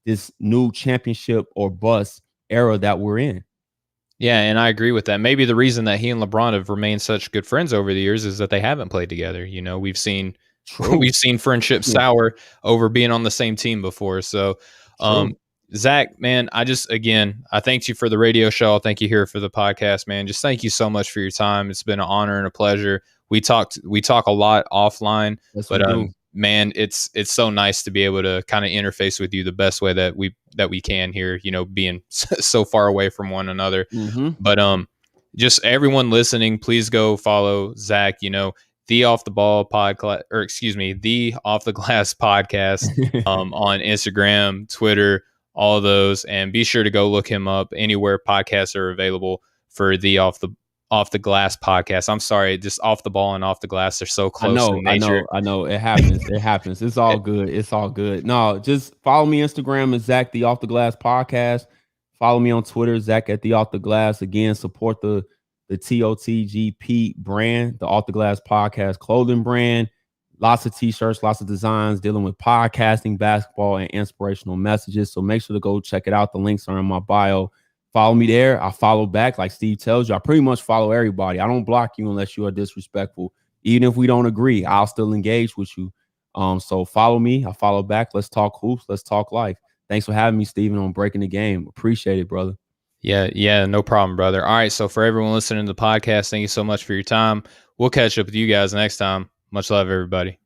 this new championship or bust era that we're in. Yeah, and I agree with that. Maybe the reason that he and LeBron have remained such good friends over the years is that they haven't played together. We've seen friendship sour over being on the same team before. So, Zach, man, I thank you for the radio show. I'll thank you here for the podcast, man. Just thank you so much for your time. It's been an honor and a pleasure. We talk a lot offline, but man, it's so nice to be able to kind of interface with you the best way that we can here, being so far away from one another. But just everyone listening, please go follow Zach, the Off the Ball podcast, or excuse me, the Off the Glass podcast on Instagram, Twitter, all of those, and be sure to go look him up anywhere podcasts are available for the Off the Glass podcast. I'm sorry, just Off the Ball and Off the Glass are so close in nature. I know. It happens. It happens. It's all good. It's all good. No, just follow me Instagram is Zach the Off the Glass podcast. Follow me on Twitter, Zach at the Off the Glass. Again, support the TOTGP brand, the Off the Glass podcast clothing brand. Lots of t-shirts, lots of designs dealing with podcasting, basketball, and inspirational messages. So make sure to go check it out. The links are in my bio. Follow me there. I follow back. Like Steve tells you, I pretty much follow everybody. I don't block you unless you are disrespectful. Even if we don't agree, I'll still engage with you. So follow me. I follow back. Let's talk hoops. Let's talk life. Thanks for having me, Steven, on Breaking the Game. Appreciate it, brother. Yeah, no problem, brother. All right, so for everyone listening to the podcast, thank you so much for your time. We'll catch up with you guys next time. Much love, everybody.